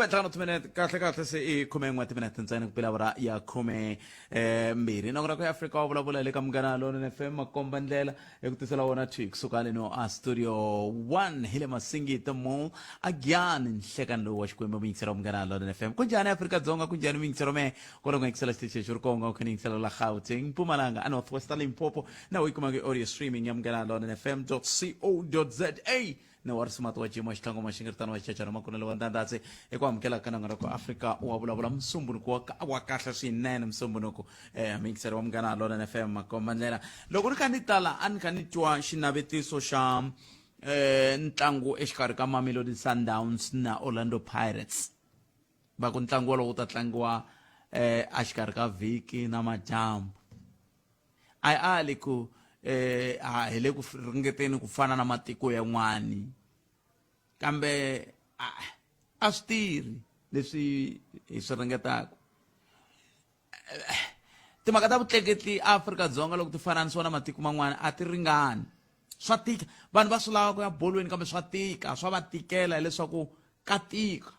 Come tano minute kahle se I khume n'we timinete ntsena ku pela vora ya khume mbirhi nongora ku Africa wa vulavula le ka Munghana Lonene FM makomba ndlela eku tisela wona twik suka le no a studio 1 hile Masingita Mall again nhlekani lowu wa Xikwembu muyingisela Munghana Lonene FM kunjhani Afrika-Dzonga kunjhani muyingiselo me ku ringa yingisela xitichi xi ri konga ku yingisela la Gauteng Mpumalanga a Northwest Limpopo na wu kuma ke audio streaming ya Munghana Lonene FM.co.za na warisumatu wa jimo xitlhango maxingirtano wa xicacana makunelo wa ndandatse eku amukela ka nangana ku Africa wa vulavula musumbunuku wa kahle swinene musumbunuku mixer wa Munghana Lonene FM makomba ndlela loko ri kha ni tala a ni kha ni twa xinavetiso xa ntlangu exikarhi ka Mamelodi Sundowns na Orlando Pirates va ku ntlangu lowu ta tlangiwa a xikarhi ka vhiki na madyambu ali ku hele ku ringeteni ku fana na matiko yan'wani kambe a swi tirhi leswi hi swi ringetaka timhaka ta vutleketli Afrika-Dzonga loko ti fananisiwa na matiko man'wana a ti ringani swa tika vanhu va swi lava ku ya bolweni kambe swa tika swa va tikela hileswaku ka tika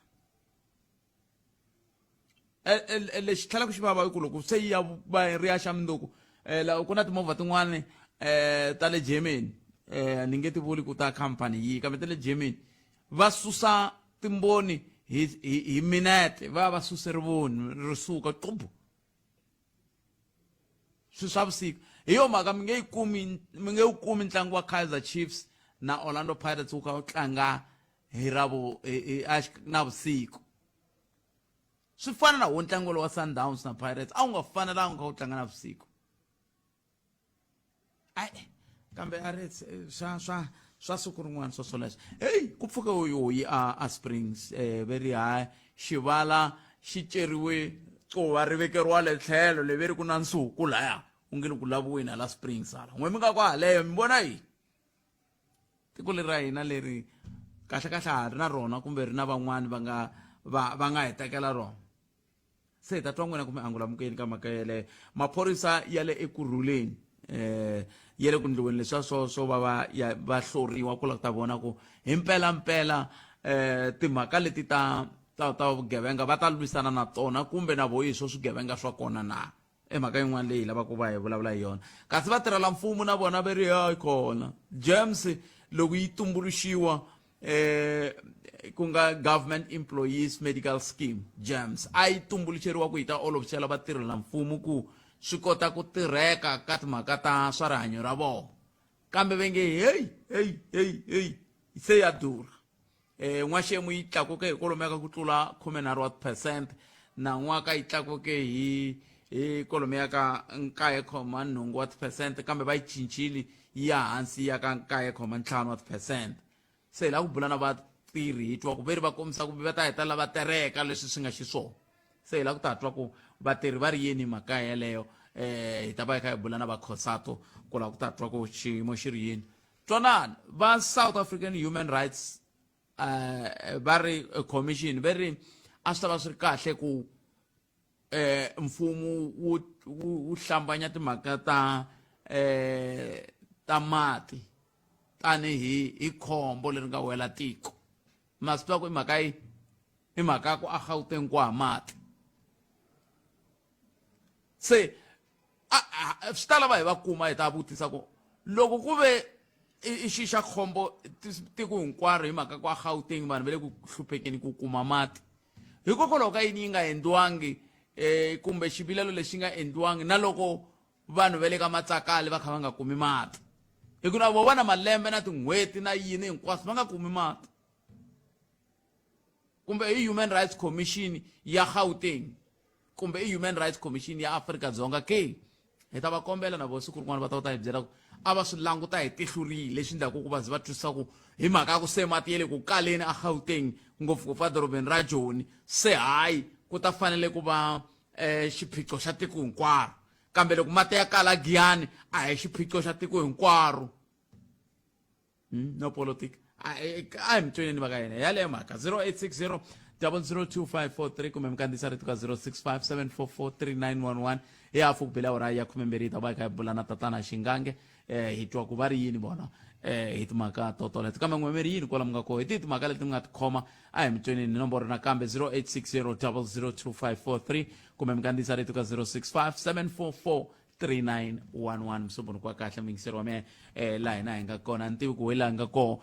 lexi tlhela ku xi vava ku loko se ya va ri ya xa mundzuku ku na timovha tin'wani ta le Germany ni nge ti vuli ku ta company yi kambe ta le Germany va susa timboni hi minete va susa rivoni ri suka qubu swi swa vusiku hi yo mhaka mi nge wu kumi ntlangu wa Kaizer Chiefs na Orlando Pirates wu kha wu tlanga hi na vusiku swi fana na wo ntlangu wa Sundowns na Pirates a wu nga fanelanga kha wu tlanga na vusiku kambe swa siku rin'wana swo swoleswo ku pfuka yoyi a Springs very high xivala xi ceriwe cowa ri vekeriwa le tlhelo le veri ku na nsuku laya u nge ni ku laviweni hala Springs hala n'we mi nga kwaleyo mi vona yini tiko leri ra hina leri kahle ha ri na rona kumbe ri na van'wani va nga hi tekela rona se hi ta twa n'wina kumbe angula mukeni ka mhaka yeleyo maphorisa ya le ekurhuleni yele ku ndliweni leswa swo va hloriwa ku la ta vona ku hi mpela timhaka leti ta vugevenga va ta lwisana na tona kumbe na voyiswo swigevenga swa kona na emhaka yin'wana leyi lava ku va hi vulavula hi yona kasi va tirhela mfumo na vona va ri hayi kona James loko yi tumbuluxiwa ku nga Government Employees Medical Scheme James a yi tumbuluxeriwa ku yi ta olovisela va tirhela mfumo ku swi kota ku tirheka ka timhaka ta swa rihanyo ra vona kambe va nge hey se ya durha n'waxemu yi tlakuke hi kwalomu ka ku tlula 13% na n'waka yi tlakuke hi kwalomu ka 9.8% kambe va yi cincile ya hansi ya ka 9.5% se la ku bula na vatirhi hi twa ku veri va kombisa ku va ta heta lava tereka leswi swi nga xiswona se la ku ta twa ku vatirhi va ri yini mhaka yeleyo hi ta va hi kha hi bula na va Khosato ku la ku ta twa ku xiyimo xi ri yini twanani va South African Human Rights va ri commission va ri a swi ta va swi ri kahle ku mfumo wu hlambanya timhaka ta mati tanihi khombo leri nga wela tiko ma swi twa ku i mhaka ku a Gauteng ku hava mati se swi ta lava hi va kuma hi ta vutisa ku loko ku ve i xixa khombo tiko hinkwaro hi mhaka ku a Gauteng vanhu va le ku hluphekeni ku kuma mati hikokwalaho ka yini yi nga endliwangi kumbe xivilelo lexi nga endliwangi na loko vanhu va le ka Matsakale va kha va nga kumi mati hikuva vo va na malembe na tin'hweti na yini hinkwaswo va nga kumi mati kumbe i Human Rights Commission ya Gauteng kumbe i Human Rights Commission ya Afrika-Dzonga ke hi ta va kombela na vo siku rin'wana va ta hi byela ku a va swi languta hi tihlurile leswi endlaku ku va va twisisa ku hi mhaka ku se mati yele ku kaleni a Gauteng ngopfungopfu edorobeni ra Joni se hayi ku ta fanele ku va xiphiqo xa tiko hinkwaro kambe loko mati ya kala Giyani a hi xiphiqo xa tiko hinkwaro no politics a hi mi tweneni va ka hina yaleyo mhaka 0860 002543 kumbe mi kandziyisa rito ka 0657443911 hi hafu ku bela awara ya 12 hi ta va hi kha hi bula na tatana Xingange hi twa ku va ri yini vona hi timhaka totoleto kambe n'we mi ri yini kwala mi nga koho hi timhaka leti mi nga tikhoma a hi mi twenini nomboro nakambe 0860002543 kumbe mi kandziyisa rito ka 0657443911 msumbuni kwa kahle mingiseri wa mehe laha hina hi nga kona ni tivi ku hi laha hi nga koho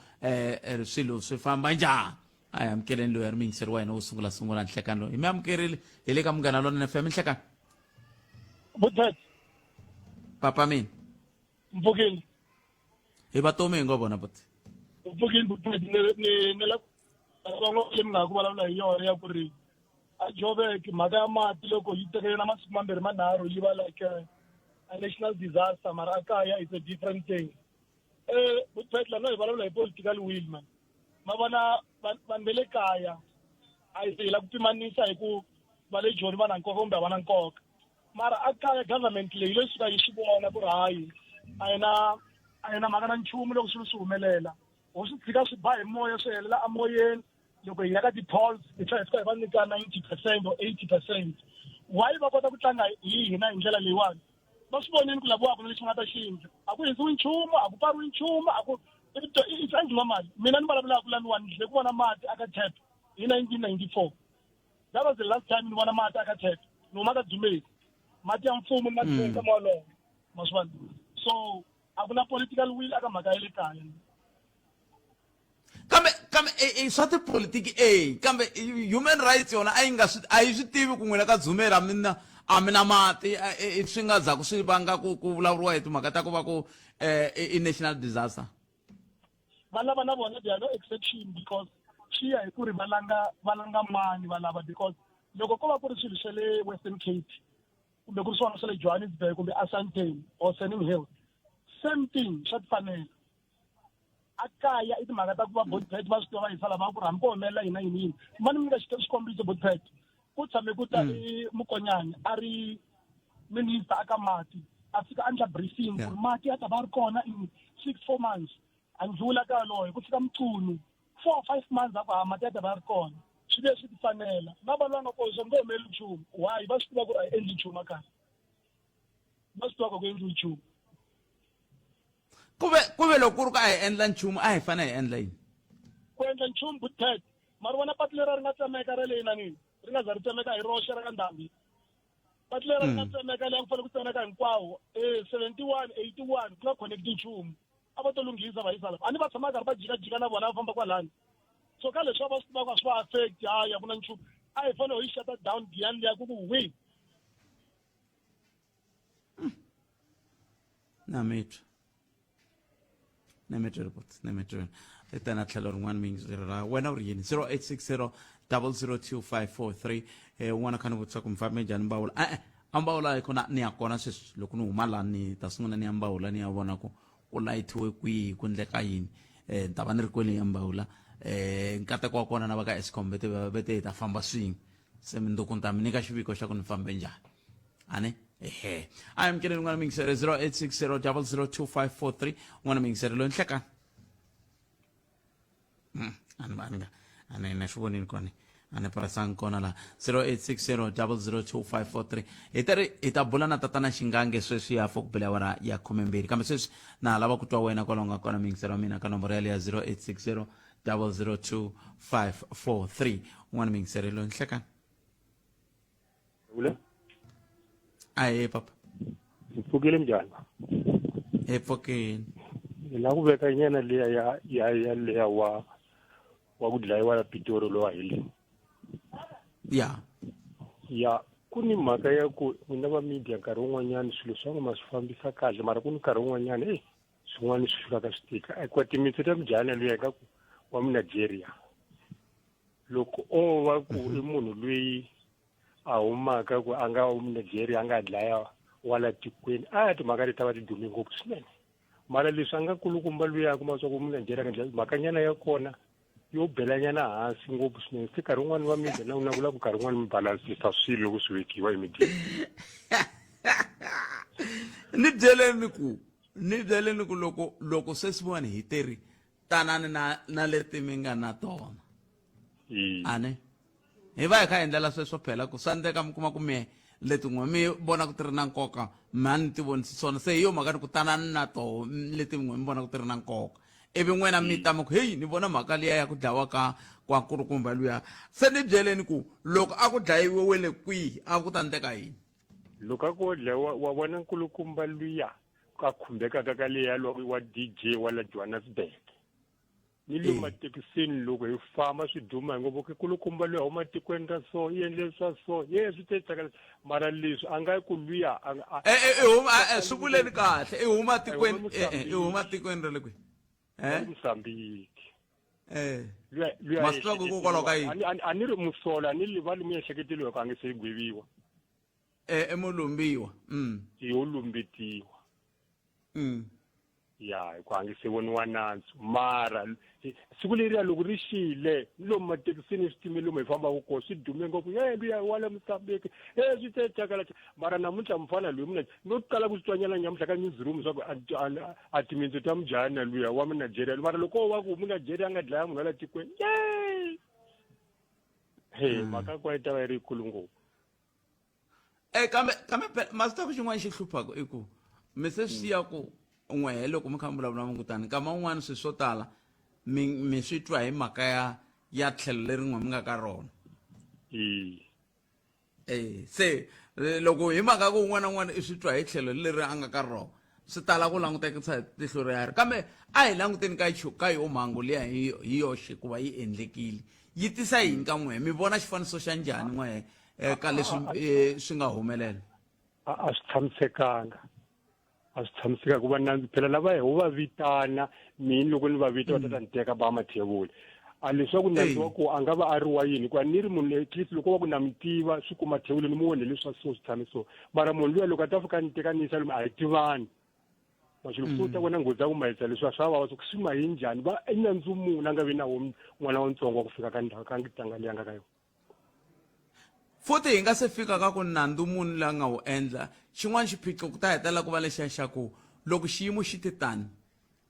swilo swi famba njhani a hi amukeleni loyi a ri mingiseri wa hina wo sungula nhlekani loyi hi mi amukerile hi le ka Munghana Lonene FM nhlekani Butet, papa mina Mpfukile, hi vatomi hi ngo vona buti Mpfukile Butet ni la van'wana leyi mi nga ku vulavula hi yona ya ku ri a Joburg mhaka ya mati loko yi tekele na masiku mambirhi manharhu yi va like a national disaster mara a kaya it's a different thing. Butet lana hi vulavula hi political will man. Ma vona vanhu ve le kaya a hi la ku pimanisa hi ku va le Joni va na nkoka kumbe a va na nkoka. Mara a kaya government leyi leyi suka yi swi vona ku ri hayi a yi na mhaka na nchumu loko swilo swi humelela ho swi tshika swi ba hi moya swi helela amoyeni loko hi ya ka ti-polls hi tlhela hi fika hi va nyika 90% or 80%. Why va kota ku tlanga hi hina hi ndlela leyiwani va swi vonini ku laviwaka na lexi nga ta xindla a ku hisiwi nchumu a ku pariwi nchumu a ku it's anti-normal. Mina ni vulavulaka ku laniwani ni hle ku vona mati aka tap hi 1994 that was the last time ni vona mati aka tap ni huma ka Dzumeri mati ya mfumo ma tshika molomo maswani so a ku na political will aka mhaka ya le kaya kambe swa tipolitiki kambe human rights yona a yi swi tivi ku n'wina ka Dzumeri a mi na mati swi nga zaku swi vanga ku vulavuriwa hi timhaka ta ku va ku i national disaster va lava na vona they are no exception because swi ya hi ku ri va langa mani va lava because loko ko va ku ri swilo swa le Western Cape kumbe ku ri swona swa le Johannesburg kumbe Asanteni or Sunning Hill same thing swa tifanele a kaya i timhaka ta ku va Butet va swi tiva va yisa lava ku ri hambi ko humelela yini na yini ma ni mi nyika xikombiso Butet ku tshame ku ta Mokonyane a ri minister aka mati a fika a endla briefing ku ri mati a ta va ri kona in 4 months a ndlula ka loyo ku fika Mchunu 4 or 5 months a ku mati a ta va ri kona swi leswi ti fanela na vanhu va nga koho swi ngo humeleli nchumu why va swi tiva ku ri a yi endli nchumu akaya va swi tiva ku endli nchumu kuve loko ku ri ka a hi endla nchumu a hi fanele hi endla yini ku endla nchumu Butet mari vona patu leri ri nga tsemeka ra le inanini ri nga za ri tsemeka hi roxe ra ka Ndhambi patu leri ri nga tsemeka leyi ku fanele ku tsemeka hinkwawo 71 81 ku nga connecti nchumu a va to lunghisa va yisa lava a ni va tshama karhi va jikajika na vona va famba kwalani so ka leswi va swi tivaka swi va affect haya ku na nchumu a hi fanele hi shut down giyani liya ku ku wi na mitwa report na mitwa ita na tlhelo rin'wana mingiseri ra wena u ri yini 0860002543 n'wana khani vutisa ku mi fambe njhani Mbawula ambawula hi kona ni ya kona sweswi loko ni huma laha ni ta sungula ni ya Mbawula ni ya vona ku layithiwe kwihi ku endleka yini ni ta va ni ri kwele ya Mbawula nkateko wa kona na va ka Eskom bete hi ta famba swin'we se mindzuku ni ta mi nyika xiviko xa ku ni fambe njhani ane a hi mikeleni n'wana mingiseri 0860002543 n'wana mingiseri loyi nhlekani ani na swi vonini kona ani parasanga kona la 0860002543 hi ta bula na tatana Xingange sweswi ya fo ku bela awara ya 12 kambe sweswi na lava ku twa wena kwalonga kona mingiseri wa mina ka nomboro ya 0860002543 n'wana mingiseri loyi nhlekani Ule? Aye papa. Mpfukile njhani? Epfukile. La ku veka nyana liya ya wa ku dlayiwa la Pitori lo hile. Ya. Ya ku ni mhaka ya ku n'wina va media nkarhi wun'wanyana swilo swa n'wina swi fambisa kahle mara ku ni nkarhi wun'wanyana swin'wana swi fikaka swi tika ku timitsu ta mujana luya ka ku wa Nigeria loko o va ku i munhu loyi a humaka ku a nga Nigeria a nga dlaya wala tikweni timhaka leti ta va ti dume ngopfu swinene mara leswi a nga kulukumba luya kuma swa ku Nigeria ka dlaya mhakanyana ya kona yo belanyana hansi ngopfu swinene se nkarhi wun'wani wa media na una vula ku nkarhi wun'wani mi balansisa swilo loko swi vekiwa hi media ni byeleni ku loko se swiwani hi teri tanani na leti mi nga na tona ane hi va hi kha hi endlela sweswo phela ku swa endleka mi kuma ku mehe letin'we mi vona ku ti ri na nkoka mani ti vonisi swona se hi yo mhaka ni ku tanani na toho letin'we mi vona ku ti ri na nkoka ivi n'wena mi tama ku heyi ni vona mhaka liya ya ku dlawa ka nkulukumba luya se ni byeleni ku loko a ku dlayiwe we le kwihi a ku ta endleka yini loko a ko dlawa wa vona nkulukumba luya ka khumbekaka ka leya loko wa DJ wa la Johannesburg ni le matekisini loko hi famba swi duma hi ngopfu nkulukumba luya huma tikweni ra so yi endle swa so swi tetsaka mara leswi a nga ku luya swi vuleni kahle i huma tikweni ra le kwihi Mozambique ma swi tiva ku hikokwalaho ka yini a ni ri musola ni li va lomu ehleketeliwa ka a nge se gweviwa mulumbiwa yo lumbetiwa ya ku a nge se voniwa nandzu mara siku leriya loko ri xile ni lomu matekisini switimela lomu hi fambaka kona swi dume ngopfu luya wale Mozambique swi tetakala mara namuntlha mufana loyi mina no tala ku swi twanyana nyamuhla ka newsroom swa ku a timintsu ta mujahana luya wa Nigeria mara loko wa ku Nigeria a nga dlaya munhu wala tikweni mhaka kwa yi ta va yi ri yikulu ngopfu kambe ma swi tiva ku xin'wana xi hluphaka i ku mi se swi ya ku n'we loko mi kha mi vulavula mangutani nkama wun'wana swilo swo tala mi swi twa hi mhaka ya tlhelo lerin'we mi nga ka rona se loko hi mhaka ku un'wana na un'wana i swi twa hi tlhelo leri a nga ka rona swi tala ku langutekisa hi tihlo ri kambe a hi languteni ka yo mhangu liya hi yoxe ku va yi endlekile yi tisa yini ka n'wehe mi vona xifaniso xa njhani n'wehe ka leswi swi nga humelela a swi tshamisekanga ku va nandzu phela lava hi va vitana mini loko ni va vita va tata ni teka ba mathevuli a leswaku nandzu wa ku a nga va a ri wa yini hikuva ni ri munhu at least loko va ku na mi tiva swi kuma thevuli ni mu vonele swa so swi tshame so mara munhu luya loko a ta fika ni teka ni yisa lomu a hi tivani maxilo swo ta vona nghozi ya ku mahisa leswiwa swa vava swi ma hi njhani va i nandzu muni a nga vi na n'wana wantsongo wa ku fika ka ndhawu ka ntanga leyi a nga ka yona futhi hi nga se fika ka ku nandzu munhu la nga wu endla xin'wana xiphiqo ku ta hetela ku va lexiya xa ku loko xiyimo xi ti tani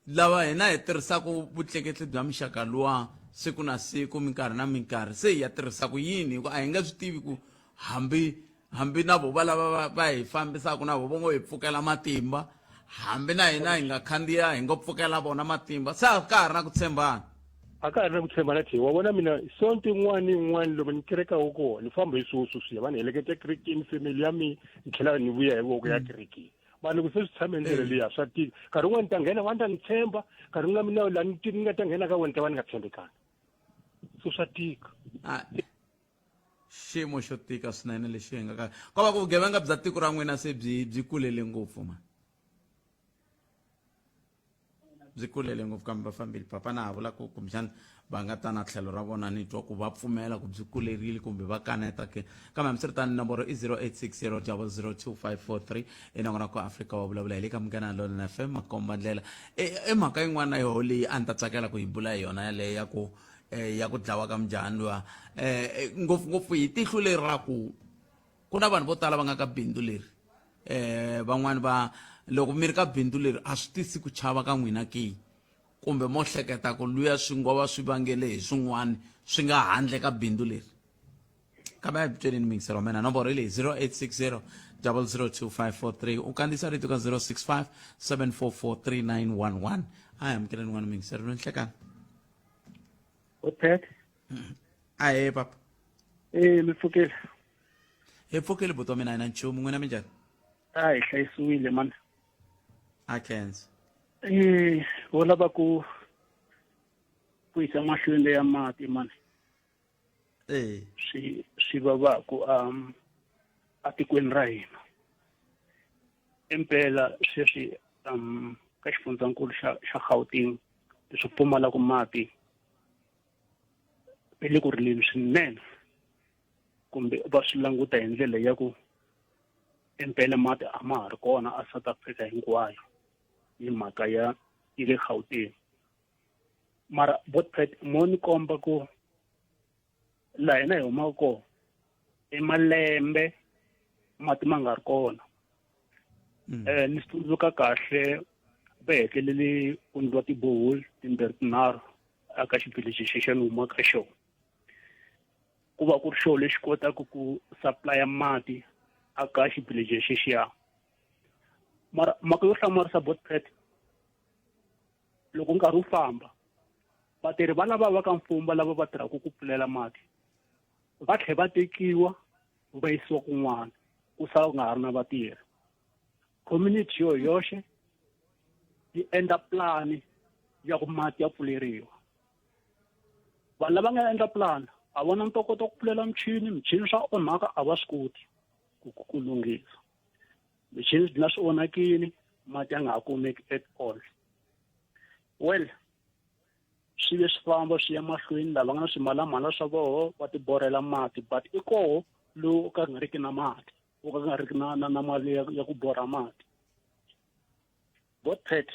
lava hina hi tirhisaka vutleketli bya muxaka luwa siku na siku minkarhi na minkarhi se hi ya tirhisaka yini hi ku a hi nga swi tivi ku hambi na vo va lava va hi fambisaka na vo vo ngo hi pfukela matimba hambi na hina hi nga khandziya hi ngo pfukela vona matimba se a ka ha ri na ku tshembana a ka ha ri na ku tshembana thehi wa vona mina sonto yin'wana ni yin'wana loko ni kerekaka kona ni famba hi swiya va ni heleketa kerekeni family ya mina ni tlhela ni vuya hi voko ya kerekeni vanhu loko se swi tshame ndlela liya swa tika nkarhi wun'wana ni ta nghena vanhu ta ni tshemba nkarhi wun'wana mina laha ni nga ta nghena ka wena ta va ni nga tshembekanga so swa tika xiyimo xo tika swinene lexi hi nga ka ko va ku vugevenga bya tiko ra n'wina se byi kulele ngopfu mani byi kulele ngopfu kambe vafambeli papa na ha vula ku kumbexana va nga ta na tlhelo ra vona ni twa ku va pfumela ku byi kulerile kumbe va kaneta ke kambe hambiswiritano nomboro i 0860 002543 enongona ku afrika wa vulavula hi le ka Munghana Lonene FM makomba ndlela i mhaka yin'wana na yoho leyi a ni ta tsakela ku hi bula hi yona yaleyo ya ku dlawa ka mujahani luya ngopfungopfu hi tihlo leri ra ku na vanhu vo tala va nga ka bindzu leri van'wani va loko mi ri ka bindzu leri a swi tisi ku chava ka n'wina ke kumbe mo hleketa ku luya swi ngo va swi vangele hi swin'wana swi nga handle ka bindzu leri kambe a hi byeleni mingisero wa mina nomboro hi leyi 0860 002543 u kandziyisa rito ka 065 7443911 a hi amukeleni n'wana mingisero no nhlekani Pet. ahe papa Mi pfukile. hi pfukile buti wa mina hi na nchumu n'wina minjhani Hi hlayisiwile man. a khensa Wo lava ku yisa mahlweni leya mati man. Swi vavaku a tikweni ra hina. Impela sweswi ka xifundzankulu xa Gauteng leswi pfumalaka mati le ku rileni swinene kumbe va swi languta hi ndlela ya ku impela mati a ma ha ri kona a South Africa hinkwayo hi mhaka ya le Gauteng mara botpet mo ni komba ku laha hina hi humaka kona malembe mati ma nga ri kona ni tsundzuka kahle va hetelele ku ndliwa tiboholi timbirhi tinharhu aka xipfilichi xa ni humaka ka xona ku va ku ri xo lexi kotaka ku supply mati aka xibeliji xexiya mara mhaka yo hlamarisa Botpret loko nkarhi wu famba vatirhi va lava va ka mfumo lava va tirhaka ku pfulela mati va tlhe va tekiwa va yisiwa kun'wana ku sala ku nga ha ri na vatirhi community yo yoxe yi endla plani ya ku mati ya pfuleriwa vanhu lava nga endla plani a vona ntokoto ku pfulela michini swa onhaka a va swi koti ku lunghisa michini dina swi onhakile mati ya nga ha kumeki at all well swi ve swi famba swi ya mahlweni lava nga na swimalamala swa voho va tiborela mati but i koho lowu ka nga riki na mati wo ka nga riki na mali ya ku borha mati Botpret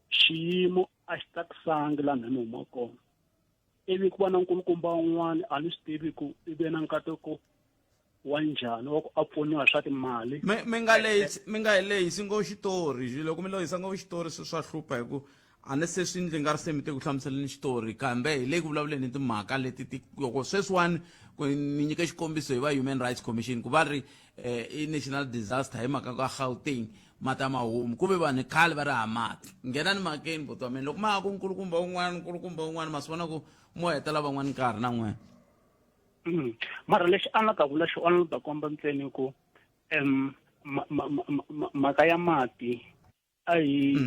xiyimo a xi takisangi laha ni huma kona ivi ku va na nkulukumba wun'wana a ni swi tivi ku i ve na nkateko wa njhani wa ku a pfuniwa swa timali mi nga hi lehisi ngo xitori loko mi lohisa ngo xitori swa hlupha hi ku a ni se swi ndli nga ri se mi te ku hlamuseleni xitori kambe hi le ku vulavuleni hi timhaka leti loko sweswiwani ku ni nyike xikombiso hi va Human Rights Commission ku va ri i national disaster hi mhaka ka Gauteng mati mahomu ku ve vanhu khale va ri ha mati nghena ni makeni boti wa mina loko ma ha ku nkulukumba wun'wana ma swi vona ku mo hetela van'wani nkarhi na n'wena mara lexi a ni ta vula xona ni ta komba ntseni ku mhaka ya mati a hi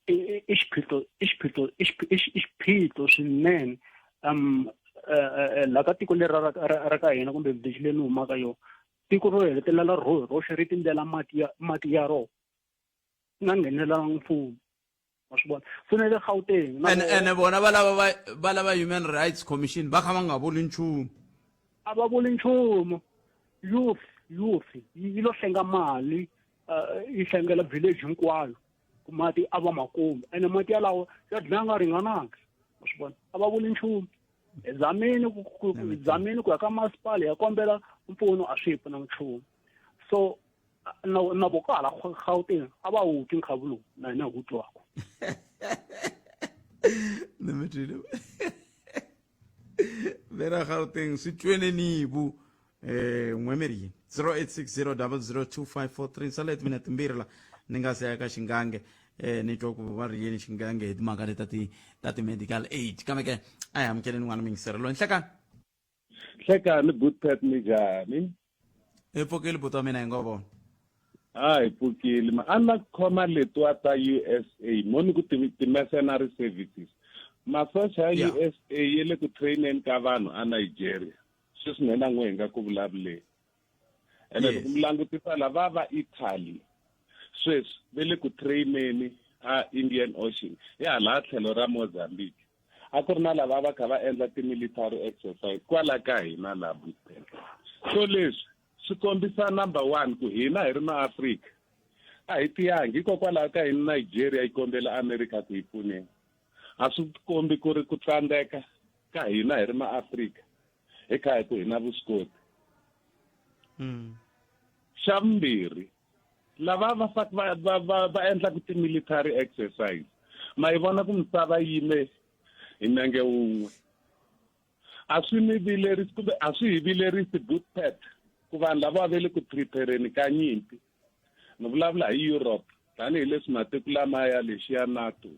i xiphiqo swinene laha ka tiko leri ra ka hina kumbe village leyi ni humaka yona tiko ro hetelela roxe ri tindlela mati ya rona nga nghenelela mfumo wa swi vona fanele Gauteng ene bona va lava Human Rights Commission va kha va nga vuli nchumu a va vuli nchumu youth yi lo hlenga mali yi hlengela village hinkwayo ku mati a va makumu ene mati yalawo ya dlaya nga ringananga wa swi vona a va vuli nchumu zamini ku ya ka masipala ya kombela mpfuno a swi hi pfuna nchumu so na voko hala Gauteng a va huki nkhavu lowu na hina hi wu twaka ni mi twile vera Gauteng swi twene nivu n'wemerini 0860002543 sala timinete timbirhi la ni nga se ya ka xingange ni twa ku va ri yini xingange hi timhaka leti ta ti-medical aid kambe ke a hi amukeleni n'wana mingisirelo Nhlekani Botpret minjhani hi pfukile buti wa mina hi ngo vona hi pfukile ma a na khoma letiwa ta USA mo ni ku ti-mercenary services masocha ya USA yi le ku traineni ka vanhu a Nigeria sweswi mina n'we hi nga ku vulavuleni ene loko mi langutisa lava va Italy sweswi ve le ku traineni a Indian Ocean ya hala tlhelo ra Mozambique a ku ri na lava va kha va endla ti-military exercise kwala ka hina laha Botpret so leswi swi kombisa number 1 ku hina hi ri na Africa a hi tiyangi hikokwalaho ka hina Nigeria yi kombela America ku hi pfuneni a swi kombi ku ri ku tsandzeka ka hina hi ri ma Africa hi kha hi ku hina vuswikoti xa vumbirhi lava va endlaka ti-military exercise ma yi vona ku misava yime hi nenge wun'we a swi ni vilerisi kumbe a swi hi vilerisi Botpret ku vanhu lava va le ku prepareni ka nyimpi ni vulavula hi Europe tanihileswi matiko lama ya lexiya NATO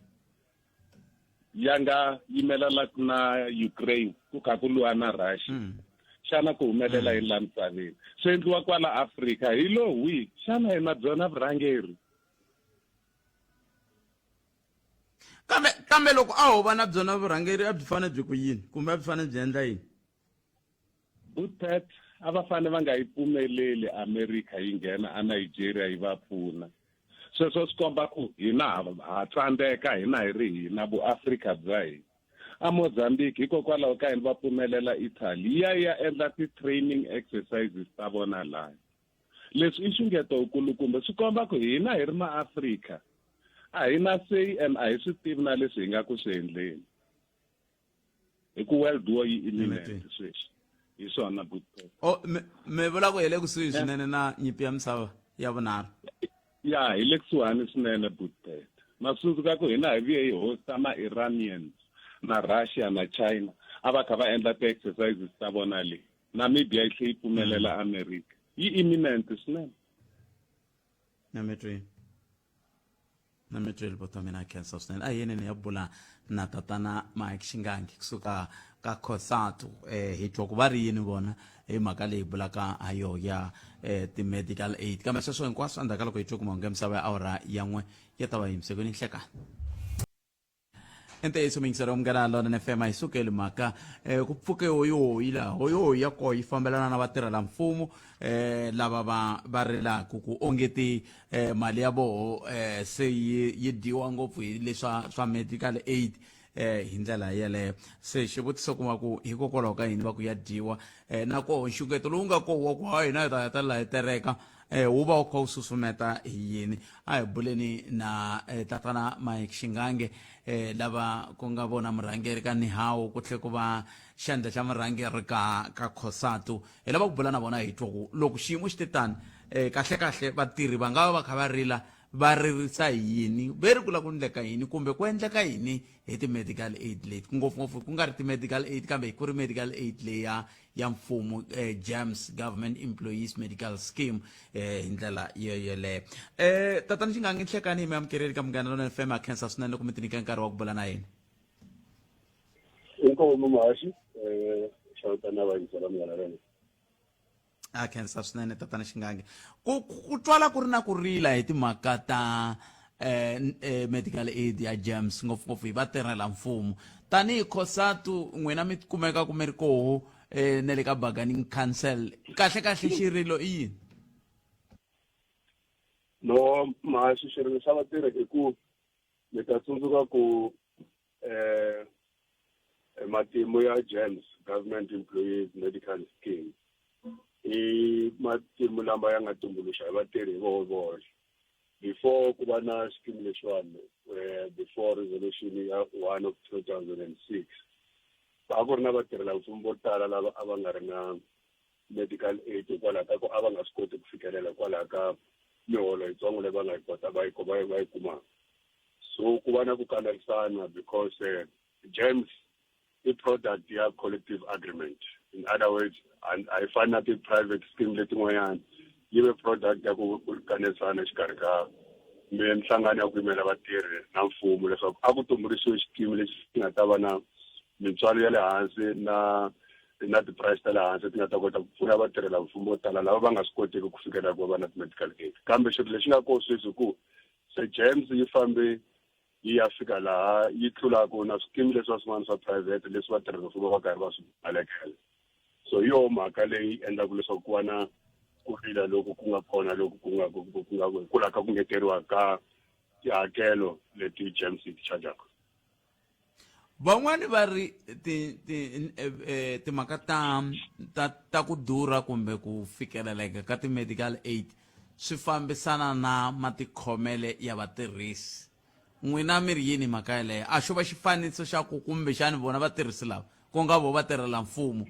ya nga yimelelaka na Ukraine ku kha ku lwa na Russia xana ku humelela hi la misaveni swi endliwa kwala Africa hi lo wihi xana hi na byona vurhangeri kambe loko a ho va na byona vurhangeri a byi fanele byi ku yini kumbe a byi fanele byi endla yini Botpret a va fanele va nga yi pfumeleli America yi nghena a Nigeria yi va pfuna sweswo swi komba ku hina ha tsandzeka hina hi ri hina vuafrika bya hina a Mozambique hikokwalaho ka hina va pfumelela Italy ya endla ti-training exercises ta vona laha leswi i xingeto wukulukumbe swi komba ku hina hi ri maAfrika a hi na say and a hi swi tivi na leswi hi nga ku swi endleni hi ku world war yi imminent sweswi hi swona Botpret me vula ku hi le kusuhi swinene na nyimpi ya misava ya vunharhu ya hi le kusuhani swinene Botpret masundzuka ku hina hi vuye hi hosta ma-Iranians na Russia na China a va kha va endla ti-exercises ta vona le Namibia yi tlhe yi pfumelela America yi imminent swinene. Nametri bota mina Cancer swinene a yene ne ya bula na tatana Mike Shingangi kusuka ka Khosatu hi twa ku va ri yini vona hi mhaka leyi bulaka ayo ya ti-medical aid kambe sweswo hinkwaswo endzhaku ka loko hi twa ku mahungu ya misava ya awara ya n'we ya ta va yimisekweni nhlekani ente iso mingisero umngana lona FM ayisukeli mhaka ku pfuke hoyohoyi laha hoyohoyi ya koho yi fambelana na vatirhela mfumo lava va rilaku ku ongeti mali ya voho se yi dyiwa ngopfu hi leswa swa medical aid hi ndlela yeleyo se xivutiso kuma ku hikokwalaho ka yini va ku ya dyiwa na koho nxungeto lowu nga koho wa ku ha hina hi ta ta laha hi tereka wu va wu kha wu susumeta hi yini a hi buleni na tatana Mike Shingange lava ku nga vona murhangeri ka Nihawu ku tlhe ku va xandla xa murhangeri ka Khosatu hi lava ku bula na vona hi twa ku loko xiyimo xi te tani kahle vatirhi va nga va kha va rila va ririsa hi yini ve ri kula ku endleka yini kumbe ku endleka yini hi ti-medical aid leti ngopfungopfu ku nga ri ti-medical aid kambe ku ri medical aid leya ya mfumo GEMS Government Employees Medical Scheme hi ndlela yeleyo tatana Shingangi nhlekani hi mi amukeleli ka Munghana Lonene FM ya Cancer swinene loko mi ti nyika nkarhi wa ku bula na yini inkomo mahashi xawutana va yingisela Munghana Lonene Cancer swinene tatana Shingangi ku twala ku ri na ku rila hi timhaka ta medical aid ya GEMS ngopfungopfu hi vatirhela mfumo tanihi Khosatu n'wina mi kumeka ku mi ri koho ne le ka bargaining council kahle xirilo i yini no mahashi xirilo xa vatirhi i ku mi ta tsundzuka ku matimu ya GEMS Government Employees Medical Scheme i matimu lama ya nga tumbuluxa hi vatirhi hi voxe before ku va na scheme lexiwani before resolution ya 1 of 2006 a ku ri na vatirhela mfumo vo tala lava a va nga ri na medical aid hikwalaho ka ku a va nga swi koti ku fikelela hikwalaho ka miholo yitsongo leyi va nga yi kota va yi kumaka so ku va na ku kanarisana because GEMS i product ya collective agreement in other words and I find na ti-private scheme letin'wanyana yi ve product ya ku kanerisana xikarhi ka minhlangano ya ku yimela vatirhi na mfumo leswaku a ku tumbuluxiwe xikimi lexi nga ta va na mintswalo ya le hansi na ti-price ta le hansi ti nga ta kota ku pfuna vatirhela mfumo vo tala lava va nga swi kotiki ku fikelela ku va na ti-medical aid kambe xilo lexi nga koho sweswi ku se GEMS yi fambe yi ya fika laha yi tlulaku na swikimi leswi swin'wana swa private leswi vatirhela mfumo va karhi va swi balekela so hi yona mhaka leyi endlaku leswaku ku va na ku rila loku ku nga kona loku ku nga kula ka ku ngeteriwa ka tihakelo leti GEMS yi ti-chargaka van'wani va ri timhaka ta ku durha kumbe ku fikeleleka ka ti-medical aid swi fambisana na matikhomele ya vatirhisi n'wina mi ri yini mhaka yeleyo a xo va xifaniso xa ku kumbe xani vona vatirhisi lava ku nga vo vatirhela mfumo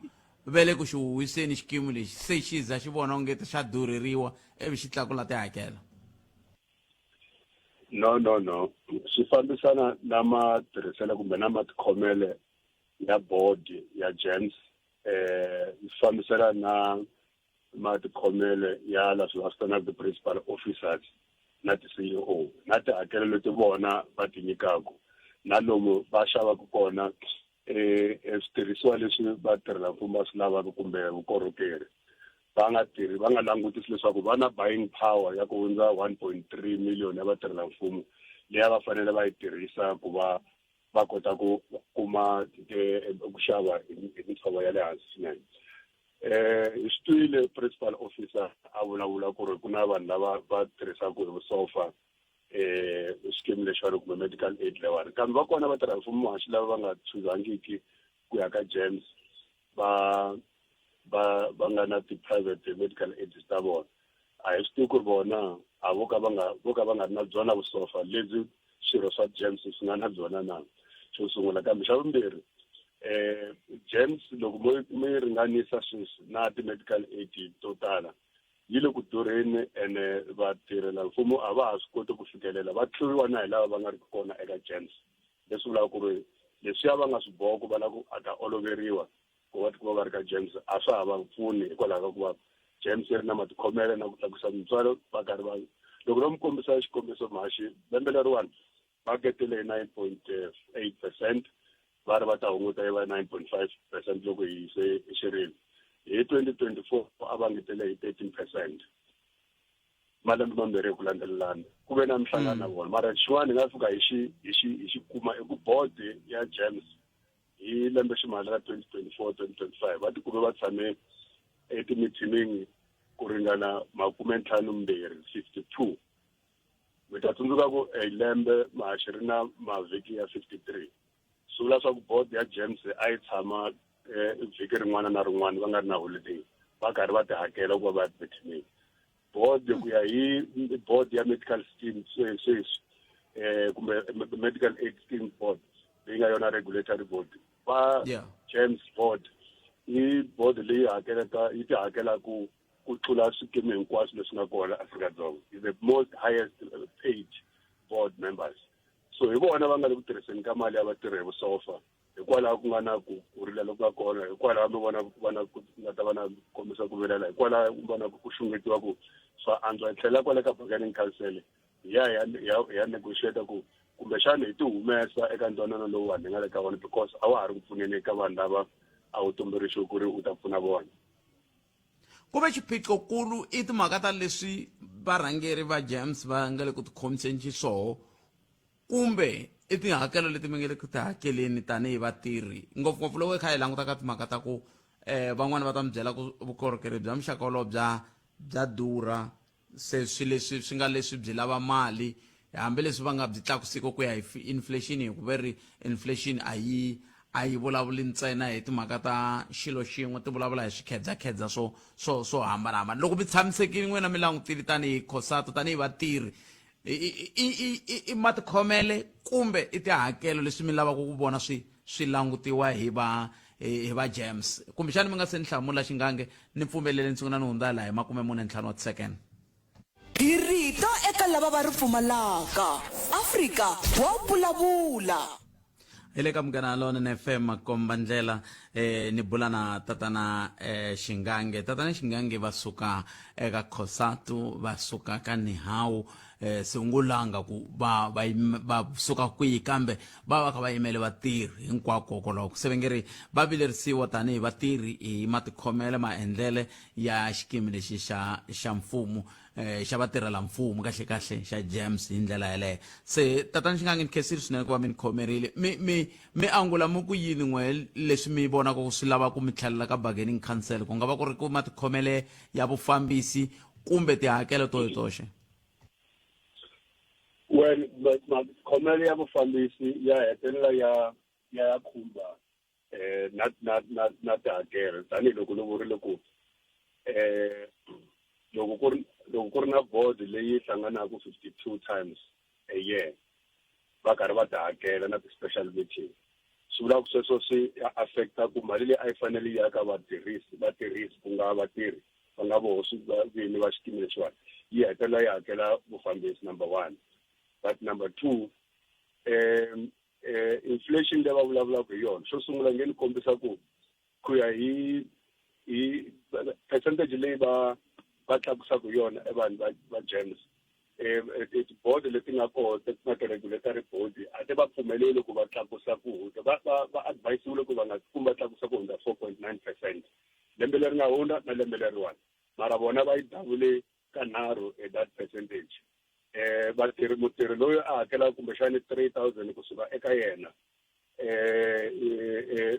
ve le ku xi huwiseni xikimi lexi se xi za xi vona ongeti xa durheriwa ivi xi tlakula tihakelo no swi fambisana na matirhiselo kumbe na matikhomele ya board ya GEMS swi fambisana na matikhomele ya leswi va switanaka ti-principal officers na ti-CEO na tihakelo leti vona va ti nyikaku na lomu va xavaku kona switirhisiwa leswi va tirhela mfumo va swi lavaka kumbe vukorhokeri va nga langutisi leswaku va na buying power ya ku hundza 1.3 million ya vatirhela mfumo leyi va fanele va yi tirhisa ku va kota ku kuma ku xava hi mintsengo ya le hansi swinene hi swi twile principal officer a vulavula ku ri ku na vanhu lava va tirhisaka hi vusofa scheme lexiwani kumbe medical aid leyiwani kambe va kona va tirha mfumo haxi lava va nga chuzangiki ku ya ka GEMS va nga na ti-private medical aids ta vona a hi swi tivi ku ri vona a vo ka va nga ri na byona vusofa lebyi swirho swa GEMS swi nga na byona na xo sungula kambe xa vumbirhi GEMS loko mi ringanisa sweswi na ti-medical aid to tala yi le ku durheni ene vatirhela mfumo a va ha swi koti ku fikelela va tluriwa na hi lava va nga ri kona eka GEMS leswi vulaka ku ri leswiya va nga swi boha ku va la ku ata oloveriwa ku va tikuma va ri ka GEMS a swa ha va pfuni hikwalaho ka ku va GEMS yi ri na matikhomelo na ku tlakusa mintswalo va karhi va loko no mi kombisa xikombiso Mahaxi lembe leriwani va getele 9.8%, va ri va ta hunguta yi va 9.5% loko hi se exirini. Hi 2024 a va ngetele hi 13%. Malembe mambirhi hi ku landzelelana ku ve na mihlangano na vona mara xin'wana hi nga fika hi xi kuma i ku board ya GEMS hi lembe ximali ra 2024-2025 va tikume va tshame etimithiningi ku ringana 52 mi ta tsundzuka ku lembe Mahaxi ri na mavhiki ya 53 swi vula swa ku board ya GEMS a yi tshama vhiki rin'wana na rin'wana va nga ri na holiday va karhi va ti hakela ku va va ya mithiningi. Board ku ya hi board ya medical scheme sweswi kumbe medical aid scheme board leyi nga yona regulatory board va GEMS board yi board leyi hakelaka yi ti hakela ku tlula swikimi hinkwaswo leswi nga kona Afrika-Dzonga is the most highest paid board members. So hi vona va nga le ku tirhiseni ka mali ya vatirhi hi vusofa hikwalaho ku nga na ku rilela ku nga kona hikwalaho mi vona ku nga ta va na kombisa ku vilela hikwalaho ku vona ku xungetiwa ku swa antswa hi tlhela kwale ka bargaining council ya negotiate ku kumbexana hi ti humesa eka ntwanano lowuwani hi nga le ka vona because a wa ha ri ku pfuneni eka vanhu lava a wu tumbuluxiwe ku ri u ta pfuna vona. Ku ve xiphiqo kulu i timhaka ta leswi varhangeri va GEMS va nga le ku tikhomiseni xiswona kumbe i tihakelo leti mi nga le ku ti hakeleni tanihi vatirhi ngopfungopfu loko hi kha hi languta ka timhaka ta ku van'wani va ta mi byela ku vukorhokeri bya muxaka wolowo bya durha se swi leswi swi nga leswi byi lava mali hambileswi va nga byi tlakusiki ku ya hi inflation hi ku ve ri inflation a yi vulavuli ntsena hi timhaka ta xilo xin'we ti vulavula hi swikhedzakhedza swo hambanahambana loko mi tshamisekile n'wina mi langutile tanihi COSATU tanihi vatirhi i matikhomele kumbe i tihakelo leswi mi lavaka ku vona swi langutiwa hi va GEMS kumbexani mi nga se ni hlamula xingange ni pfumelele ni sungula ni hundza laha hi 45 wa tisecond. Hi rito eka lava va ri pfumalaka Afrika wa vulavula hi le ka Munghana Lonene FM komba ndlela ni bula na tatana Xingange. Tatana Xingange va suka eka COSATU va suka ka Nihawu singulanga ku va suka kwihi kambe va kha va yimele vatirhi hinkwako koloko se va nge ri va vilerisiwa tanihi vatirhi hi matikhomele maendlele ya xikimi lexi xa mfumo xa vatirhela mfumo kahle xa GEMS hi ndlela yaleyo. Se tatana Xingange ni khensile swinene ku va mi ni khomerile mi angula mi ku yini n'we leswi mi vonaka ku swi lava ku mi tlhelela ka bargaining council ku nga va ku ri ku matikhomele ya vufambisi kumbe tihakelo to hi toxe? Well, matikhomele ya vufambisi ya hetelela ya khumba na tihakelo tanihiloko ni vurile ku loko ku ri na board leyi hlanganaka 52 times a year va karhi va ti hakela na ti-special meeting swi vula ku sweswo swi affecta ku mali leyi a yi fanele yi ya ka vatirhisi ku nga vatirhi va nga voho vini va xikimi lexiwani yi hetelela yi hakela vufambisi number 1. But number 2 inflation leyi va vulavulaka hi yona xo sungula nge ni kombisa ku ya hi percentage leyi va tlakusaka yona vanhu va GEMS board leti nga koho ti nga ti-regulatory board a ti va pfumeleli ku va tlakusa ku hundza va advisiwile ku va nga kumbe va tlakusa ku hundza 4.9% lembe leri nga hundza na lembe leriwani mara vona va yi davule kanharhu that percentage. Mutirhi loyi a hakela kumbexani 3,000 kusuka eka yena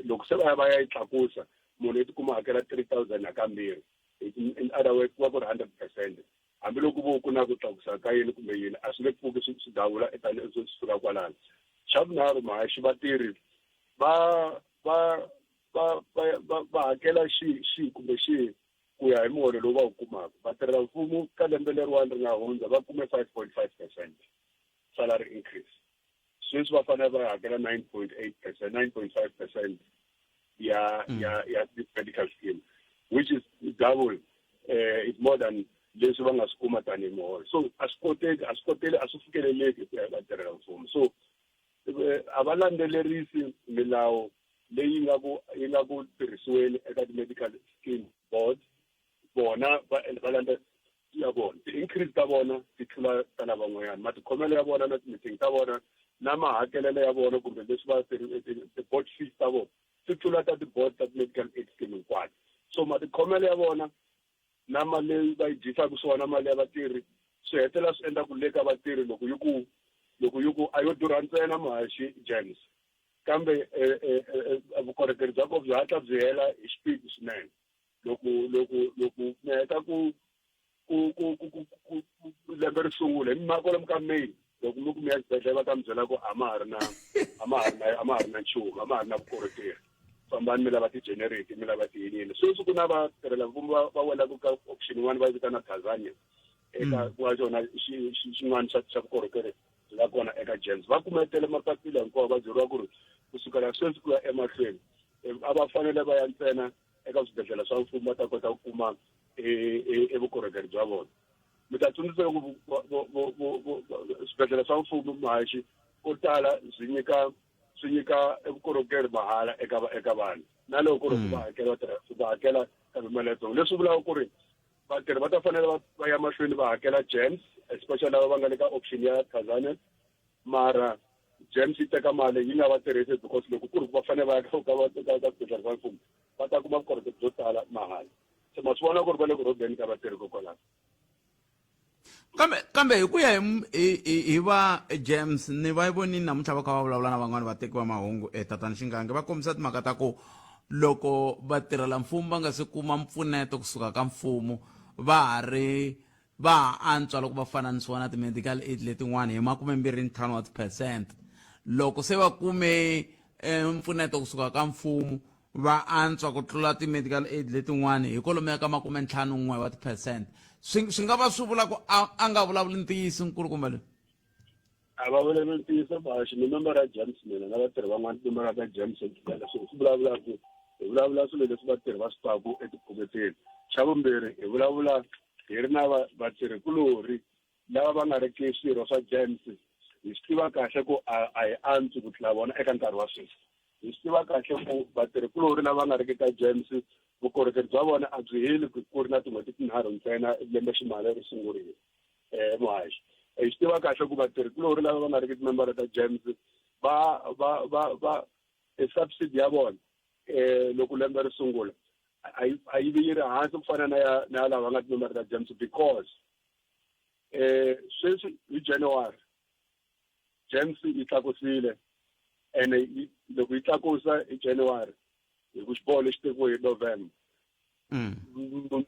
loko se va ya yi tlakusa munhu i tikuma hakela 3,000 hakambirhi in other words ku va ku ri 100%. Hambiloko vo ku na ku tlakusa ka yini kumbe yini a swi nge pfuki swi davula etanihi swi suka kwalano. Xa vunharhu Mahaxi vatirhi va hakela xi kumbe xihi ku ya hi muholo lowu va wu kumaka. Vatirhela mfumo ka lembe leriwani ri nga hundza va kume 5.5% salary increase. Sweswi va fanele va hakela 9.5% ya medical scheme, which is double, it's more than leswi va nga swi kuma tanihi muholo. So a swi koteli a swi fikeleleki ku ya vatirhela mfumo. So a va landzelerisi milawu leyi nga ku tirhisiweni eka ti-medical scheme board bona va landza ya vona ti-increase ta vona ti tlula ta lavan'wanyana matikhomelo ya vona na ti-meeting ta vona na mahakelelo ya vona kumbe leswi va ti-board fees ta vona ti tlula ta ti-board ta ti-medical aid scheme hinkwato so matikhomelo ya vona na mali leyi va yi dyisaka swona mali ya vatirhi swi hetelela swi endla ku le ka vatirhi loko yi ku a yo durha ntsena mahaxi James kambe vukorhokeri bya ko byi hatla byi hela hi xipidi swinene loko mi heta ku lembe ri sungula hi kwalomu ka May loko mi kumia xibedhlele va ta mi byela ku a ma ha ri na nchumu a ma ha ri na vukorhokeri fambani mi lava ti-generic mi lava tiyinini sweswi ku na vatirhelamfumo va welaka ka option yin'wana va yi vitana Tanzania eka ku va xona xin'wana xa vukorhokeri byi nga kona eka James va kumetele mapapila hinkwawo va byeriwa ku ri kusukela sweswi ku ya emahlweni a va fanele va ya ntsena eka swibedhlele swa mfumo va ta kota ku kuma vukorhokeri bya vona mi ta tsundzuka ku swibedhlele swa mfumo mahaxi ko tala swi nyika vukorhokeri mahala eka vanhu na loko ku ri va hakela kambe mali yitsongo leswi vulaka ku ri vatirhi va ta fanele va ya mahlweni va hakela James especially lava va nga le ka option ya Tanzania mara James yi teka mali yi nga va tirhisi because loko ku ri va fanele va ya ka swibedhlele swa mfumo va ta kuma vukorhokeri byo tala mahala se ma swi vona ku ri va le ku rhobeni ka vatirhi kokwalaho kambe hi ku ya hi va James ni va vonini namuntlha va kha va vulavula na van'wani vateki va mahungu tatani Xingangi va kombisa timhaka ta ku loko vatirhela mfumo va nga se kuma mpfuneto kusuka ka mfumo va antswa loko va fananisiwa na ti-medical aid letin'wana hi 25%. Loko se va kume mpfuneto kusuka ka mfumo va antswa ku tlula ti-medical aid letin'wana hi kolomo ka 51 wa ti-percent. Swi nga va swi vula ku a nga vulavuli ntiyiso nkulukumba leyi a va vulavuli ntiyiso baxi ni member ya James mina na vatirhi van'wana member ka James swi vulavula ku hi vulavula swilo leswi vatirhi va swi twaku etiphoveteni xa vumbirhi hi vulavula hi ri na vatirhikulori lava va nga ri ki swirho swa James hi swi tiva kahle ku a hi antsi ku tlula vona eka nkarhi wa sweswi hi swi tiva kahle ku vatirhikulori lava nga ri ki ka James vukorhokeri bya vona a byi heli ku ri na tin'hweti tinharhu ntsena lembe ximali ri sungurile muhaxi hi swi tiva kahle ku vatirhikulori lava va nga ri ki timembara ta James va subsidy ya vona loko lembe ri sungula a yi vi yi ri hansi ku fana na lava va nga timembara ta James because sweswi hi January James yi tlakusile ene loko yi tlakusa hi January hi ku xiboho lexi tekiwe hi November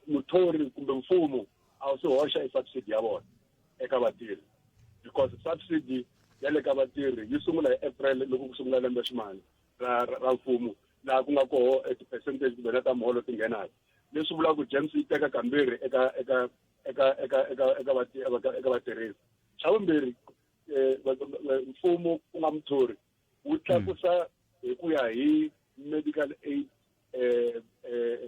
muthori kumbe mfumo a wu swi hoxa hi subsidy ya vona eka vatirhi because subsidy ya le ka vatirhi yi sungula hi April loko ku sungula lembe ximali ra mfumo laha ku nga koho ti-percentage kumbe na ta muholo ti nghenaka leswi vulaka ku James yi teka kambirhi eka vatirhisi xa vumbirhi mfumo ku nga muthori wu tlakusa hi ku ya hi medical aid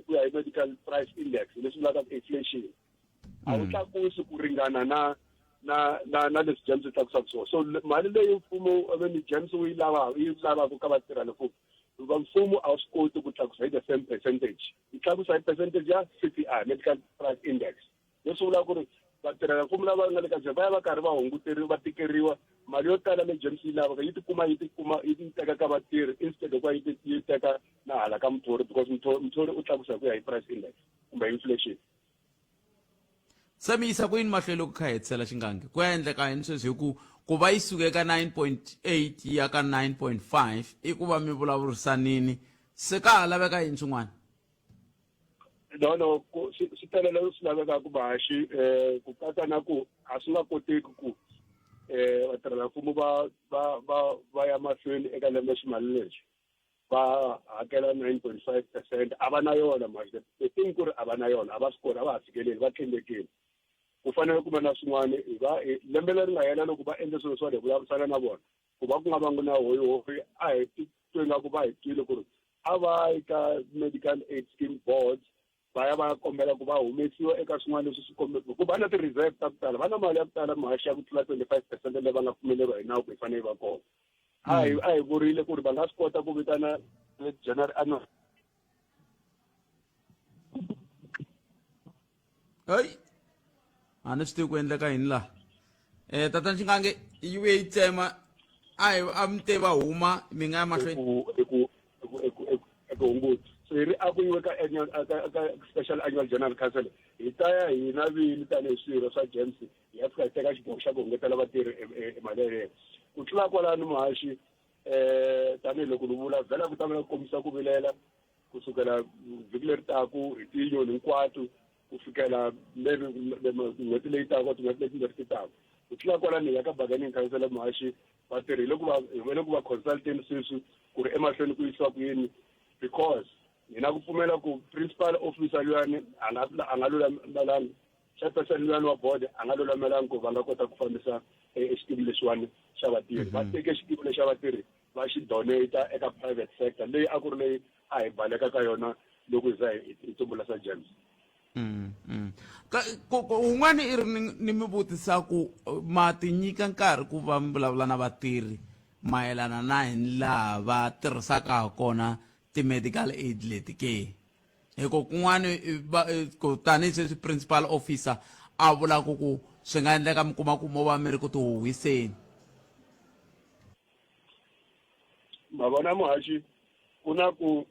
ku ya hi medical price index leswi vulaka inflation a wu tlakusi ku ringana na leswi James yi tlakusaka swona so mali leyi mfumo James yi lavaka ka vatirhela mfumo a wu swi koti ku tlakusa hi the same percentage yi tlakusa hi percentage ya CPI medical price index leswi vulaka ku ri vatirhela mfumo lava nga le ka va ya va karhi va hunguteriwa va tikeriwa mali yo tala leyi James yi lavaka yi ti teka ka vatirhi instead of yi teka na hala ka muthori because muthori u tlakusa ku ya hi price index kumbe inflation se mi yisa ku yini mahlweni ku kha hetisela Xingangi ku endleka yini sweswi hi ku va yi suke ka 9.8 ya ka 9.5 i ku va mi vulavurisanini se ka ha laveka yini swin'wana no swi tele leswi swi lavekaka ku baxi ku katsa na ku a swi nga koteki ku vatirhelamfumo va ya mahlweni eka lembe ximali lexi va hakela 9.5% a va na yona mali the thing ku ri a va na yona a va swi koti a va ha fikeleli va tshembekile ku fanele ku va na swin'wana lembe leri nga hela loko va endle swilo swa hi vulavurisana na vona ku va ku nga vangi na hoyihoyi a hi titwe nga ku va hi twile ku ri a va yi ka medical aid scheme boards va ya va ya kombela ku va humesiwa eka swin'wana leswi swi kombeka ku va na ti-reserve ta ku tala va na mali ya ku tala mahaxi ya ku tlula 25% leyi va nga pfumeleriwa hi nawu ku yi fanele yi va kona a hi vurile ku ri va nga swi kota ku vitana general annual Hey, a ni swi tivi ku endleka yini laha tata Xingange yi vuye yi tsema a mi te va huma mi nga ya mahlweni eku hunguta so hi ri a ku yiwe ka special annual general council hi ta ya hina vini tanihi swirho swa gems hi ya fika hi teka xiboho xa ku hungetela vatirhi mali ya yena ku tlula kwalano muhaxi tanihiloko ni vula vhela ku ta va kombisa ku vilela kusukela vhiki leri taku hi tinyoni hinkwato ku fikela n'hweti leyi taka tin'hweti leti timbirhi ti taka ku tlula kwalano hi ya ka bargaining council muhaxi vatirhi hi vele ku va consultant sweswi ku ri emahlweni ku yisiwa ku yini because hina ku pfumela ku principal officer luyani a nga lulamelangi chairperson luyani wa board a nga lulamelangi ku va nga kota ku fambisa xitivi lexiwani xa vatirhi va teke xitivi lexi xa vatirhi va xi donata eka private sector leyi a ku ri leyi a hi baleka ka yona loko hi za hi tumbuluxa gems un'wana i ri ni mi vutisa ku ma ti nyika nkarhi ku va mi vulavula na vatirhi mayelana na hi laha va tirhisaka ha kona ti-medical aid leti ke hiko kun'wana ku tanihi sweswi principal officer a vulaka ku swi nga endleka mi kuma ku mo va mi ri ku ti huhiseni ma vona muhaxi ku na ku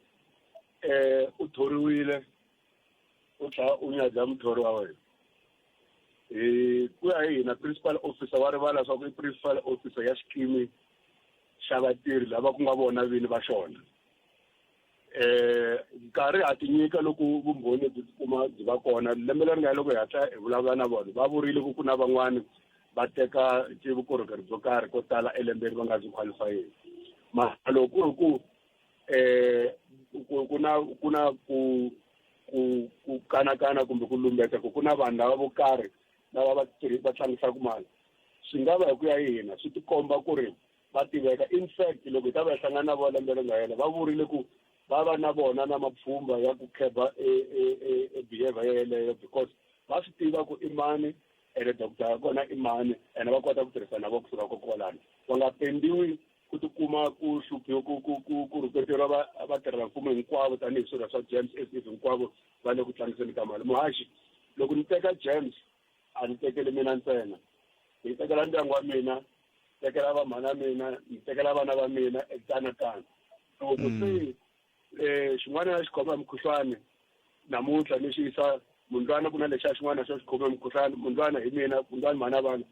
u thoriwile u tlhela u nyadza muthori wa wena ku ya hi hina principal officer wa rivala swa ku i principal officer ya xikimi xa vatirhi lava ku nga vona vini va xona nkarhi ha ti nyika loko vumbhoni byi tikuma byi va kona lembe leri nga loko hi hatla hi vulavula na vona va vurile ku na van'wani va teka vukorhokeri byo karhi ko tala elembeni va nga byi qualifying mara loko ku ri ku ku na ku kanakana kumbe ku lumbeta ku na vanhu lava vo karhi lava va tlangisaka mali swi nga va hi ku ya hi hina swi tikomba ku ri va tiveka in fact loko hi ta va hi hlangana na vona lembe ri nga hela va vurile ku va va na vona na mapfhumba ya ku kheba behavior yeleyo because va swi tiva ku i mani ene doctor ya kona i mani ene va kota ku tirhisana vo kusuka kokwalano va nga pendiwi ku tikuma ku hluphiwa ku rhuketeriwa vatirhela mfumo hinkwavo tanihi swirho swa gems hinkwavo va le ku tlangiseni ka mali muhaxi loko ni teka gems a ni tekeli mina ntsena ni tekela ndyangu wa mina tekela vamhana mina ni tekela vana va mina ekanakana loko se xin'wana na xi khoma mukhuhlwani namuntlha ni xi yisa mundlwana ku na lexiya xin'wana xo xi khome mukhuhlwani mundlwana hi mina mundlwana mhana vana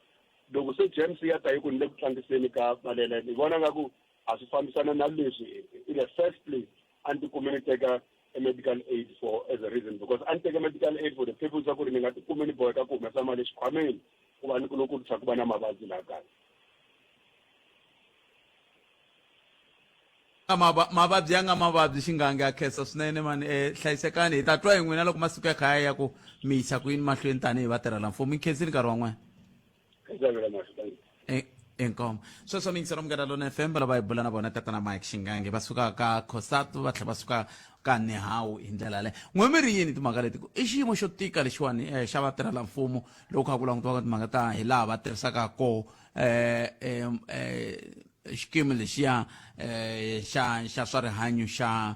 loko se gems ya ta hi ku ni le ku tlangiseni ka malela ni vona nga ku a swi fambisana na leswi in the first place a ni tikumi ni teka medical aid for as a reason because a ni teka medical aid for the purpose ya ku ri ni nga tikumi ni boheka ku humesa mali xikhwameni ku va ni ku loko ku va na mavabyi laha kaya mavabyi ya nga mavabyi Xingange ya khensa swinene mani hlayisekani hi ta twa hi n'wina loko masiku ya khaya ya ku mi yisa ku yini mahlweni tanihi vatirhela mfumo yi khensini nkarhi wa n'wina inkomo sweswo mi yingisela Munghana Lonene FM lava hi bula na vona tatana Mike Xingange va suka ka Cosatu va tlhela va suka ka Nehawu hi ndlela leyo n'we mi ri yini timhaka leti i xiyimo xo tika lexiwani xa vatirhela mfumo loko kha ku langutiwaka timhaka ta hi laha va tirhisaka koho xikimi lexiya xa swa rihanyo xa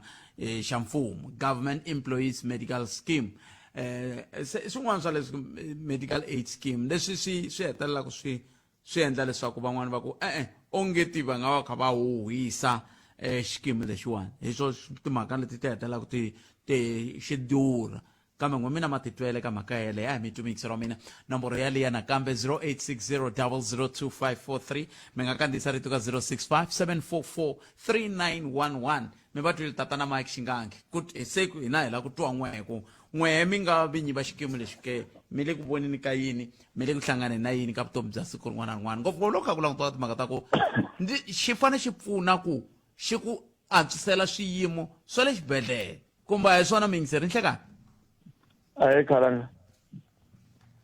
mfumo government employees medical scheme swin'wana swa leswi medical aid scheme leswi swi hetelelaka swi endla leswaku van'wana va ku ongeti va nga va kha va huhisa xikimi lexiwani hi swo timhaka leti ti hetelelaka xi durha kambe n'we mina matitwele ka mhaka yeleyo a hi mi tumikiseriwa mina nomboro yaleya nakambe 0860002543 mi nga kandziyisa rito ka 0657443911 mi va twile tatana Mike Xingange se hina hi la ku twa n'we ku n'we mi nga vinyi va xikimi lexi ke mi le ku voneni ka yini mi le ku hlanganeni na yini ka vutomi bya siku rin'wana na rin'wana ngopfu loko kha ku langutiwa timhaka ta ku xi fane xi pfuna ku xi ku antswisela swiyimo swa le xibedhlele kumbe hi swona mi yingiseri nhlekani Aye Khalanga.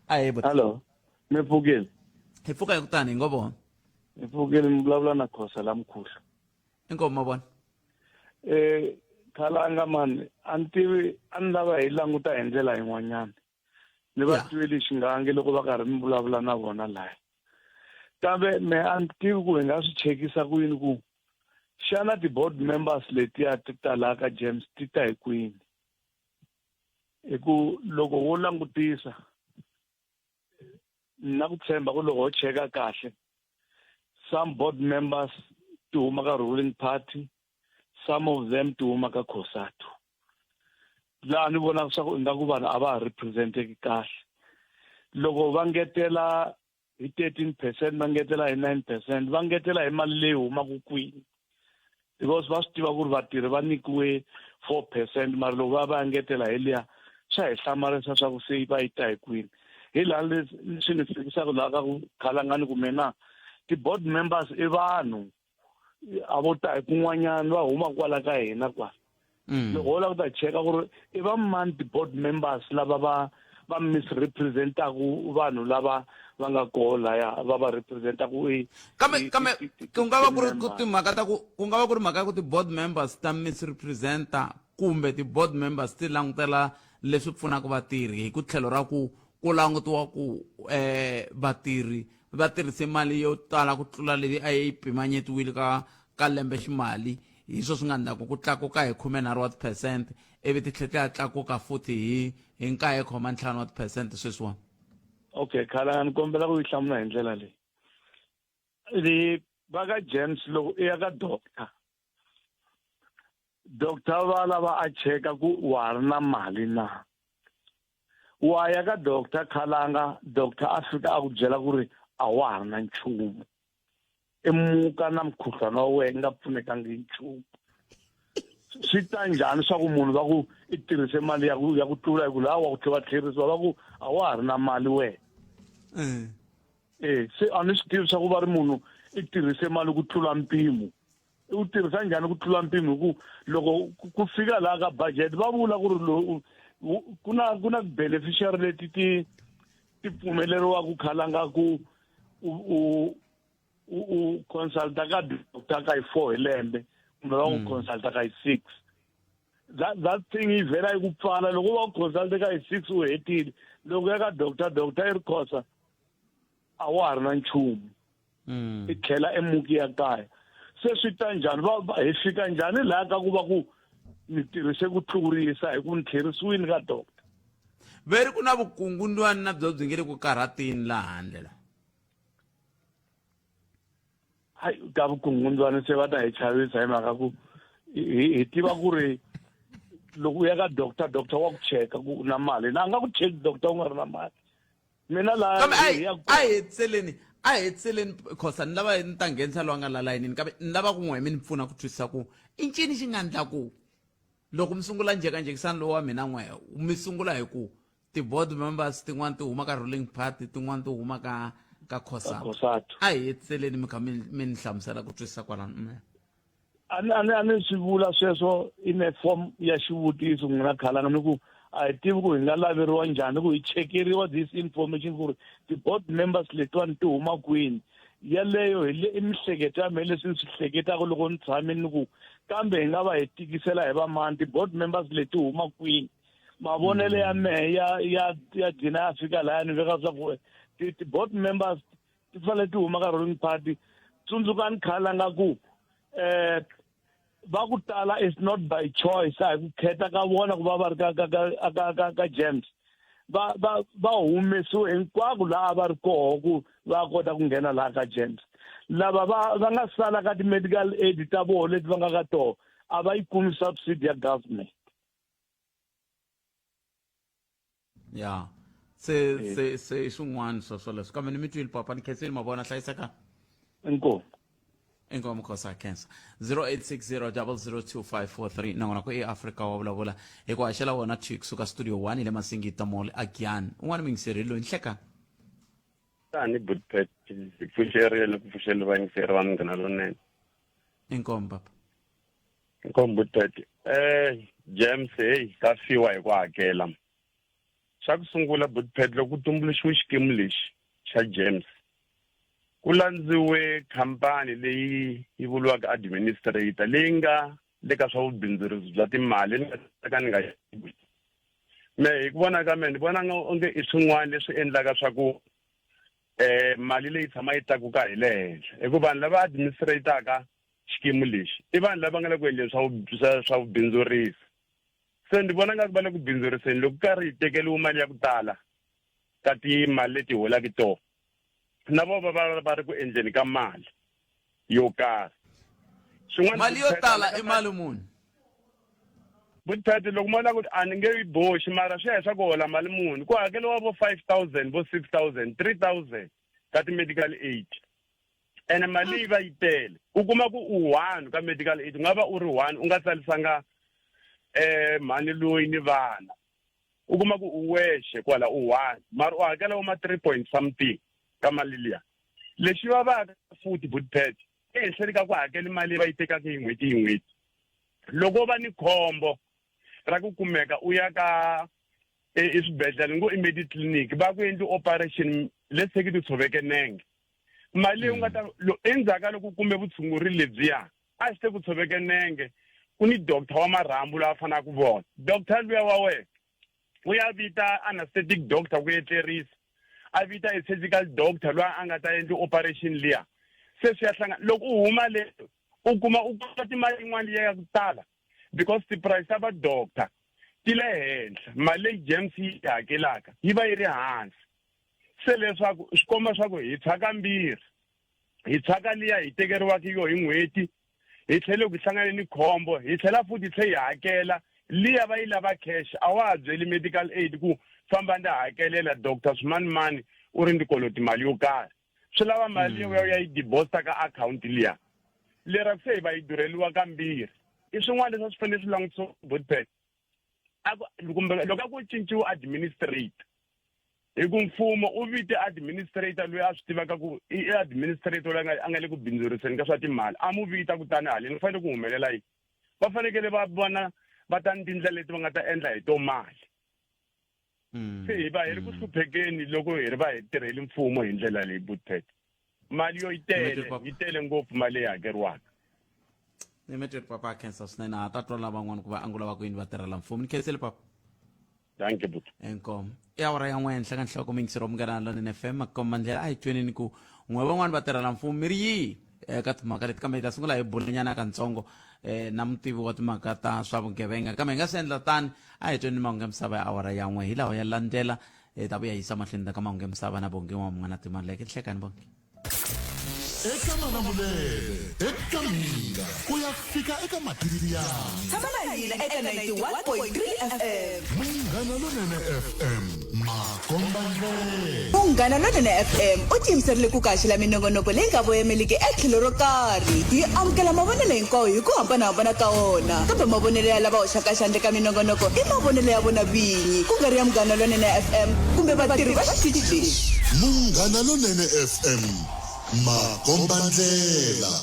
Hello. Me pfukile. Hi pfuka hi kutani hi ngo vona. Hi pfukile mi vulavula na Khosa la Mkhuhla. Inkomo ma vona. Khalanga man a ni lava hi languta hi ndlela yin'wanyana. Ni va twile Xingange loko va karhi mi vulavula na vona laha. Kambe me a ni tivi ku hi nga swi chekisa ku yini ku xana ti-board members letiya ti talaka James ti ta hi kwini hi ku loko wo langutisa na ku tshemba ku loko ho cheka kahle some board members ti huma ka ruling party some of them ti huma ka COSATU laha ni vonaka swa ku ingaku vanhu a va ha representeki kahle loko va ngetela hi 13% va ngetela hi 9% va ngetela hi mali leyi humaka kwini because va swi tiva ku ri vatirhi va nyikiwe 4% mara loko va ngetela hi liya swa hi hlamarisa swa ku se va yi ta hi kwini hi laha leswi ni fikisaka laha ka ku khalangani ku mina ti-board members i vanhu a vo ta hi kun'wanyana va huma kwala ka hina kwala loko ho lava ku ta cheka ku ri i va mani ti-board members lava va misrepresentaku vanhu lava va nga koho laya va va representaku kambe ku nga va ku ri timhaka ta ku nga va ku ri mhaka ya ku ti-board members ta misrepresenta kumbe ti-board members ti langutela leswi pfunaka vatirhi hi ku tlhelo ra ku langutiwa ku vatirhi va tirhise mali yo tala ku tlula leyi a yi pimanyetiwile ka lembe ximali hi swo swi nga endlaku ku tlakuka hi 13% ivi ti tlhela ti tlakuka futhi hi 9.5% sweswiwani. Okay, khala ni kombela ku yi hlamula hi ndlela leyi va ka James loko i ya ka doctor va lava a cheka ku wa ha ri na mali na wa ya ka doctor Khalanga doctor a fika a ku byela ku ri a wa ha ri na nchumu i muka na mukhuhlwana wa wena nga pfunekangi nchumu swi ta njhani swa ku munhu va ku i tirhise mali ya ku tlula hi ku laha wa ku tlhela va tlherisiwa va ku a wa ha ri na mali wena se a ni swi tivi swa ku va ri munhu i tirhise mali ku tlula mpimo u tirhisa njhani ku tlula mpimo hi ku loko ku fika laha ka budget va vula ku ri ku na beneficiary leti ti pfumeleriwaku Khalanga ku u consulta ka doctor ka hi 4 hi lembe kumbe va ku consulta ka hi 6 that thing yi vhela yi ku pfala loko va ku consulta ka hi 6 u hetile loko ya ka doctor yi ri khosa a wa ha ri na nchumu i tlhela emuki ya kaya se swi ta njhani hi fika njhani laha ka ku va ku ni tirhise ku tlurisa hi ku ni tlherisiwini ka doctor veri ku na vukungundzwani na byo byi nge le ku karhatini laha handle la hayi ka vukungundzwani se va ta hi chavisa hi mhaka ku hi tiva ku ri loko u ya ka doctor wa ku cheka ku na mali na a nga ku cheki doctor u nga ri na mali mina laha a hetiseleni khosa ni lava ni ta nghenisa lowa nga lalayinini kambe ni lava ku n'we mi ni pfuna ku twisisa ku i ncini xi nga endla ku loko mi sungula njhekanjhekisani lowu wa mina n'we mi sungula hi ku ti-board members tin'wana ti huma ka ruling party tin'wana ti huma ka COSATU a hi hetiseleni mi kha mi ni hlamusela ku twisisa kwalano a ni swi vula sweswo in a form ya xivutiso n'wina Khalanga ni ku a hi tivi ku hi nga laveriwa njhani ku hi chekeriwa this information ku ri ti-board members letiwani ti huma kwini yaleyo i mihleketo ya mehe leswi ni swi hleketaka loko ni tshamini ni ku kambe hi nga va hi tikisela hi vamani ti-board members leti huma kwini mavonele ya mehe ya dina ya fika laya ni veka swa ku ti-board members ti fanele ti huma ka ruling party tsundzukani Khalanga ku va ku tala is not by choice a hi ku kheta ka vona ku va va ri ka James va humesiwe hinkwako laha va ri koho ku va kota ku nghena laha ka James lava va nga sala ka ti-medical aid ta voho leti va nga ka toho a va yi kumi subsidy ya government ya se swin'wana swoleswo kambe ni mi twile papa ni khenseni mavona hlayiseka inkomo khosa cancer 0860002543 nangona ku eAfrica wa vulavula hi ku haxela wona Chick suka studio 1 ile Masingita Mall again un'wana mingiseri loyi nhleka tani budpet pfuxerile ku pfuxela vangiseri va mina lonene inkomo papa inkomo budpet James ka fiwa hi ku hakela xa ku sungula budpet loko tumbuluxiwe xikimu lexi xa James ku landziwe khampani leyi yi vuriwaka administrator leyi nga le ka swa vubindzurisi bya timali ni nga me hi ku vona ka mina ni vona onge i swin'wana leswi endlaka swa ku mali leyi tshama yi tlakuka hi le henhla hikuva vanhu lava administrataka xikimi lexi i vanhu lava nga le ku endleni swa vubindzurisi. Se ndi vona nga ku va le ku bindzuriseni loko karhi hi tekeliwe mali ya ku tala ka timali leti holaka tona na vona va ri ku endleni ka mali yo karhi. Mali yo tala i mali muni? Buthati loko mona ku a ni nge yi boxi mara swi ya swa ku hola mali muni ku hakeliwa vo 5,000 vo 6,000 3,000 ka ti-medical aid ene mali yi va yi tele. U kuma ku u one ka medical aid u nga va u ri one u nga tsalisanga mhani loyi ni vana. U kuma ku u wexe kwala u one mara u hakela ma 3 point something ka mali liya. Lexi va vaka futhi Buthati ehenhleni ka ku hakela mali va yi tekaka hi n'hweti. Loko va ni khombo ra ku kumeka u ya ka eswibedhlele ngo immediate clinic va ku endli operation let's say ku tshoveke nenge mali leyi u nga ta endzhaku loko kumbe vutshunguri lebyiya a xi te ku tshoveke nenge ku ni doctor wa marhambu la fanaka ku vona doctor luya wa wena u ya vita anesthetic doctor ku etlerisa a vita a surgical doctor loyi a nga ta endli operation liya se swi ya hlangana loko u huma le u kuma u kota timali yin'wana ya ku tala because ti-price ta va doctor ti le henhla mali leyi James yi hakelaka yi va yi ri hansi. Se leswaku swi komba swa ku hi tshaka mbirhi hi tshaka liya hi tekeriwaka yo hi n'hweti hi tlhele ku hlangane ni khombo hi tlhela futhi hi tlhe hi hakela liya va yi lava cash a wa ha byeli medical aid ku famba ndi hakelela doctor swimanimani u ri ndi koloti mali yo karhi swi lava mali ya yi deposit ka account liya lera ku se hi va yi durheliwa ka mbirhi. I swin'wana leswi a swi fanele swi langutiwa Buthati kumbe loko a ku cinciwa administrator hi ku mfumo u vite administrator loyi a swi tivaka ku i administrator loyi a nga le ku bindzuriseni ka swa timali a mu vita kutani haleni ku fanele ku humelela yini va fanekele va vona va ta ni tindlela leti va nga ta endla hi to mali. Se hi va hi ri ku hluphekeni loko hi ri va hi tirheli mfumo hi ndlela leyi Buthati mali yo yi tele ngopfu mali leyi hakeriwaka. Ni metri papa khensa swinene a ta twa van'wana ku va angula va ku yini va tirhela mfumo ni khensele papa. Thank you Buti. Enkomo i awara ya n'we henhla ka nhloko mingisiro Munghana Lonene FM makomba ndlela a hi twenini ku n'we van'wana va tirhela mfumo mi ri yihi eka timhaka leti kambe hi ta sungula hi bulenyana katsongo na mutivi wa timhaka ta swa vugevenga kambe hi nga swi endla tani a hi twenini mahungu ya misava ya awara ya n'we hi lawa ya landzela ta vuya yisa mahlweni ka mahungu ya misava na bonge wa Munghana Timaleke hlekani bonge eka Malamulele eka mina ku ya fika eka matiriyana tshama na hina eka 91.3 FM Munghana Lonene FM makomba ndlela. Munghana Lonene FM u tiyimiserile ku kaxela minongonoko leyi nga voyameliki etlhelo ro karhi hi amukela mavonelo hinkwawo hi ku hambanahambana ka wona kambe mavonelo ya lava hoxaka xandla ka minongonoko i mavonelo ya vona vinyi ku nga ri ya Munghana Lonene FM kumbe vatirhi va xitichi lexi. Munghana Lonene FM makomba ndlela.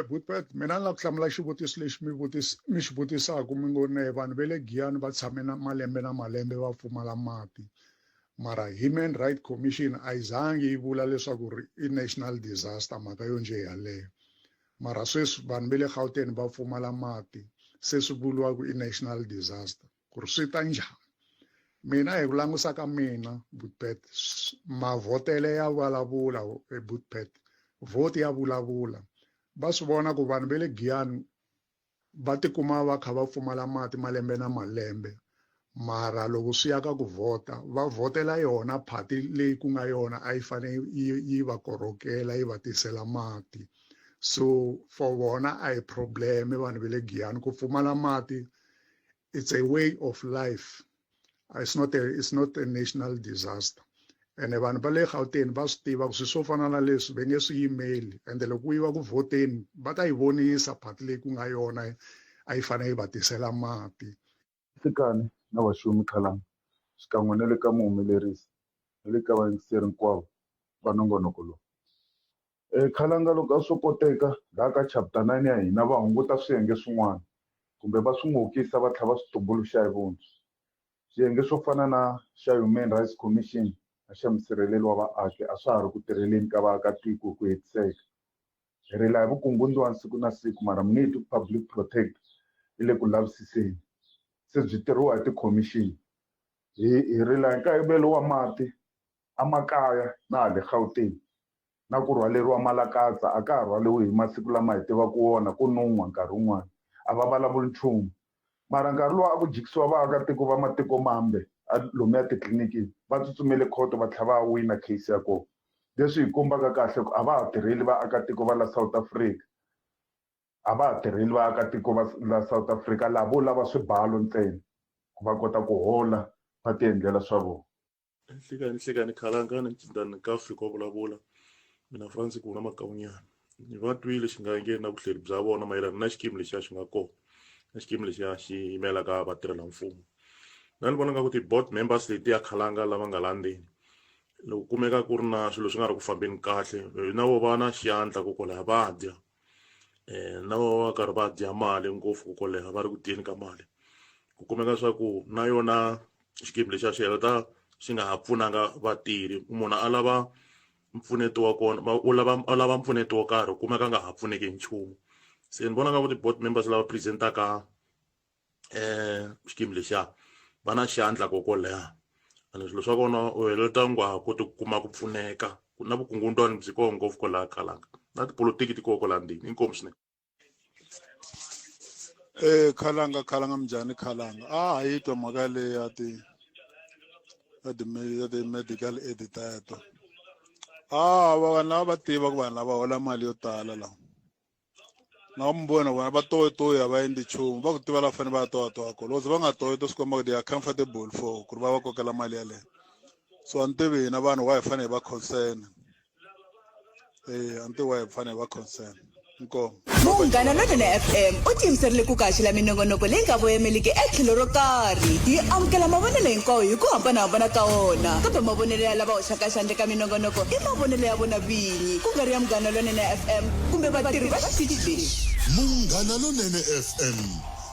Buthati mina ni la ku hlamula xivutiso lexi mi xi vutisaka mi ngo ne vanhu va le Giyani va tshame na malembe va pfumala mati mara Human Rights Commission a yi zangi yi vula leswaku i national disaster mhaka yo nje yaleyo mara sweswi vanhu va le Gauteng va pfumala mati se swi vuliwa ku i national disaster ku ri swi ta njhani. Mina hi ku langusa ka mina Buthati mavhotele ya vulavula Buthati vote ya vulavula va swi vona ku vanhu va le Giyani va tikuma va kha va pfumala mati malembe na malembe mara loko swi ya ka ku vhota va vhotela yona phati leyi ku nga yona a yi fanele yi va korhokela yi va tisela mati so for vona a hi problem vanhu va le Giyani ku pfumala mati it's a way of life. It's not a national disaster. And vanhu va le Gauteng va swi tiva ku swi swo fana na leswi va nge swi yimeli ende loko ku yiwa ku vhoteni va ta yi vonisa phati leyi ku nga yona a yi fanele yi va tisela mati. Tikani na vaxumi Khalanga xikan'we na le ka muhumelerisi na le ka vayingiseri hinkwavo va nongonoko lowu. Khalanga loko a swo koteka laha ka chapter 9 ya hina va hunguta swiyenge swin'wana kumbe va swi n'okisa va tlhela va swi tumbuluxa hi vuntshwa. Swiyenge swo fana na xa Human Rights Commission na xa musirheleli wa vaaki a swa ha ri ku tirheleni ka vaakatiko ku hetiseka. Hi rila hi vukungundzwana siku na siku mara need to public protect hi le ku lavisiseni se byi tirhiwa hi ti-commission. Hi rila hi nkayivelo wa mati emakaya na le Gauteng na ku rhwaleriwa malakatsa a ka ha rhwaliwi hi masiku lama hi tivaka wona ku nun'wa nkarhi wun'wana a va vulavuli nchumu mara nkarhi lowu a ku jikisiwa vaakatiko va matiko mambe lomuya titliliniki va tsutsumele khoto va tlhela va wina case ya kona leswi hi kombaka kahle ku a va ha tirheli vaakatiko va la South Africa a va ha tirheli vaakatiko va la South Africa laha vo lava swibalo ntsena ku va kota ku hola va ti endlela swa vona. Nhlikani khalanga ni cindani ka fika vulavula mina Francis ku na makawunyana ni va twile xi nga ngeni na vuhleri bya vona mayelana na xikimi lexiya xi nga kona na xikimi lexiya xi yimelaka vatirhela mfumo na ni vona nga ku ti-board members leti ya khalanga lava nga landzeni loko kumeka ku ri na swilo swi nga ri ku fambeni kahle na vo va na xiyandla ku kwalaha va dya na vo va karhi va dya mali ngopfu ku kwalaha va ri ku dyeni ka mali ku kumeka swa ku na yona xikimi lexiya xi heleta xi nga ha pfunanga vatirhi munhu a lava mpfuneto wa kona u lava mpfuneto wo karhi kumeka nga ha pfuneki nchumu se ni vona nga ku ti-board members lava presentaka xikimi lexiya va na xandla ko kwaleha ene swilo swa kona u heleta nga ha koti ku kuma ku pfuneka ku na vukungundwani byi koho ngopfu kwalaha khalanga na tipolotiki ti koho kwalaha ndini inkomu swinene. Khalanga minjhani khalanga hi twa mhaka leyi ya ti-medical aid teto vanhu lava va tiva ku vanhu lava hola mali yo tala lawa na va mbona vona va toyitoyi a va endli nchumu va ku tiva lava fanele va ya toyatoya ko loko ze va nga toyi to swi komba ku they are comfortable for ku ri va va kokela mali yaleyo so a ni tivi hina vanhu wa hi fanele hi va concern a ni tivi wa hi fanele hi va concern inkomo. Munghana Lonene FM u tiyimiserile ku kaxela minongonoko leyi nga voyameliki etlhelo ro karhi hi amukela mavonelo hinkwawo hi ku hambanahambana ka wona kambe mavonelo ya lava hoxaka xandla ka minongonoko i mavonelo ya vona vinyi ku nga ri ya Munghana Lonene FM kumbe vatirhi va xitichi lexi. Munghana Lonene FM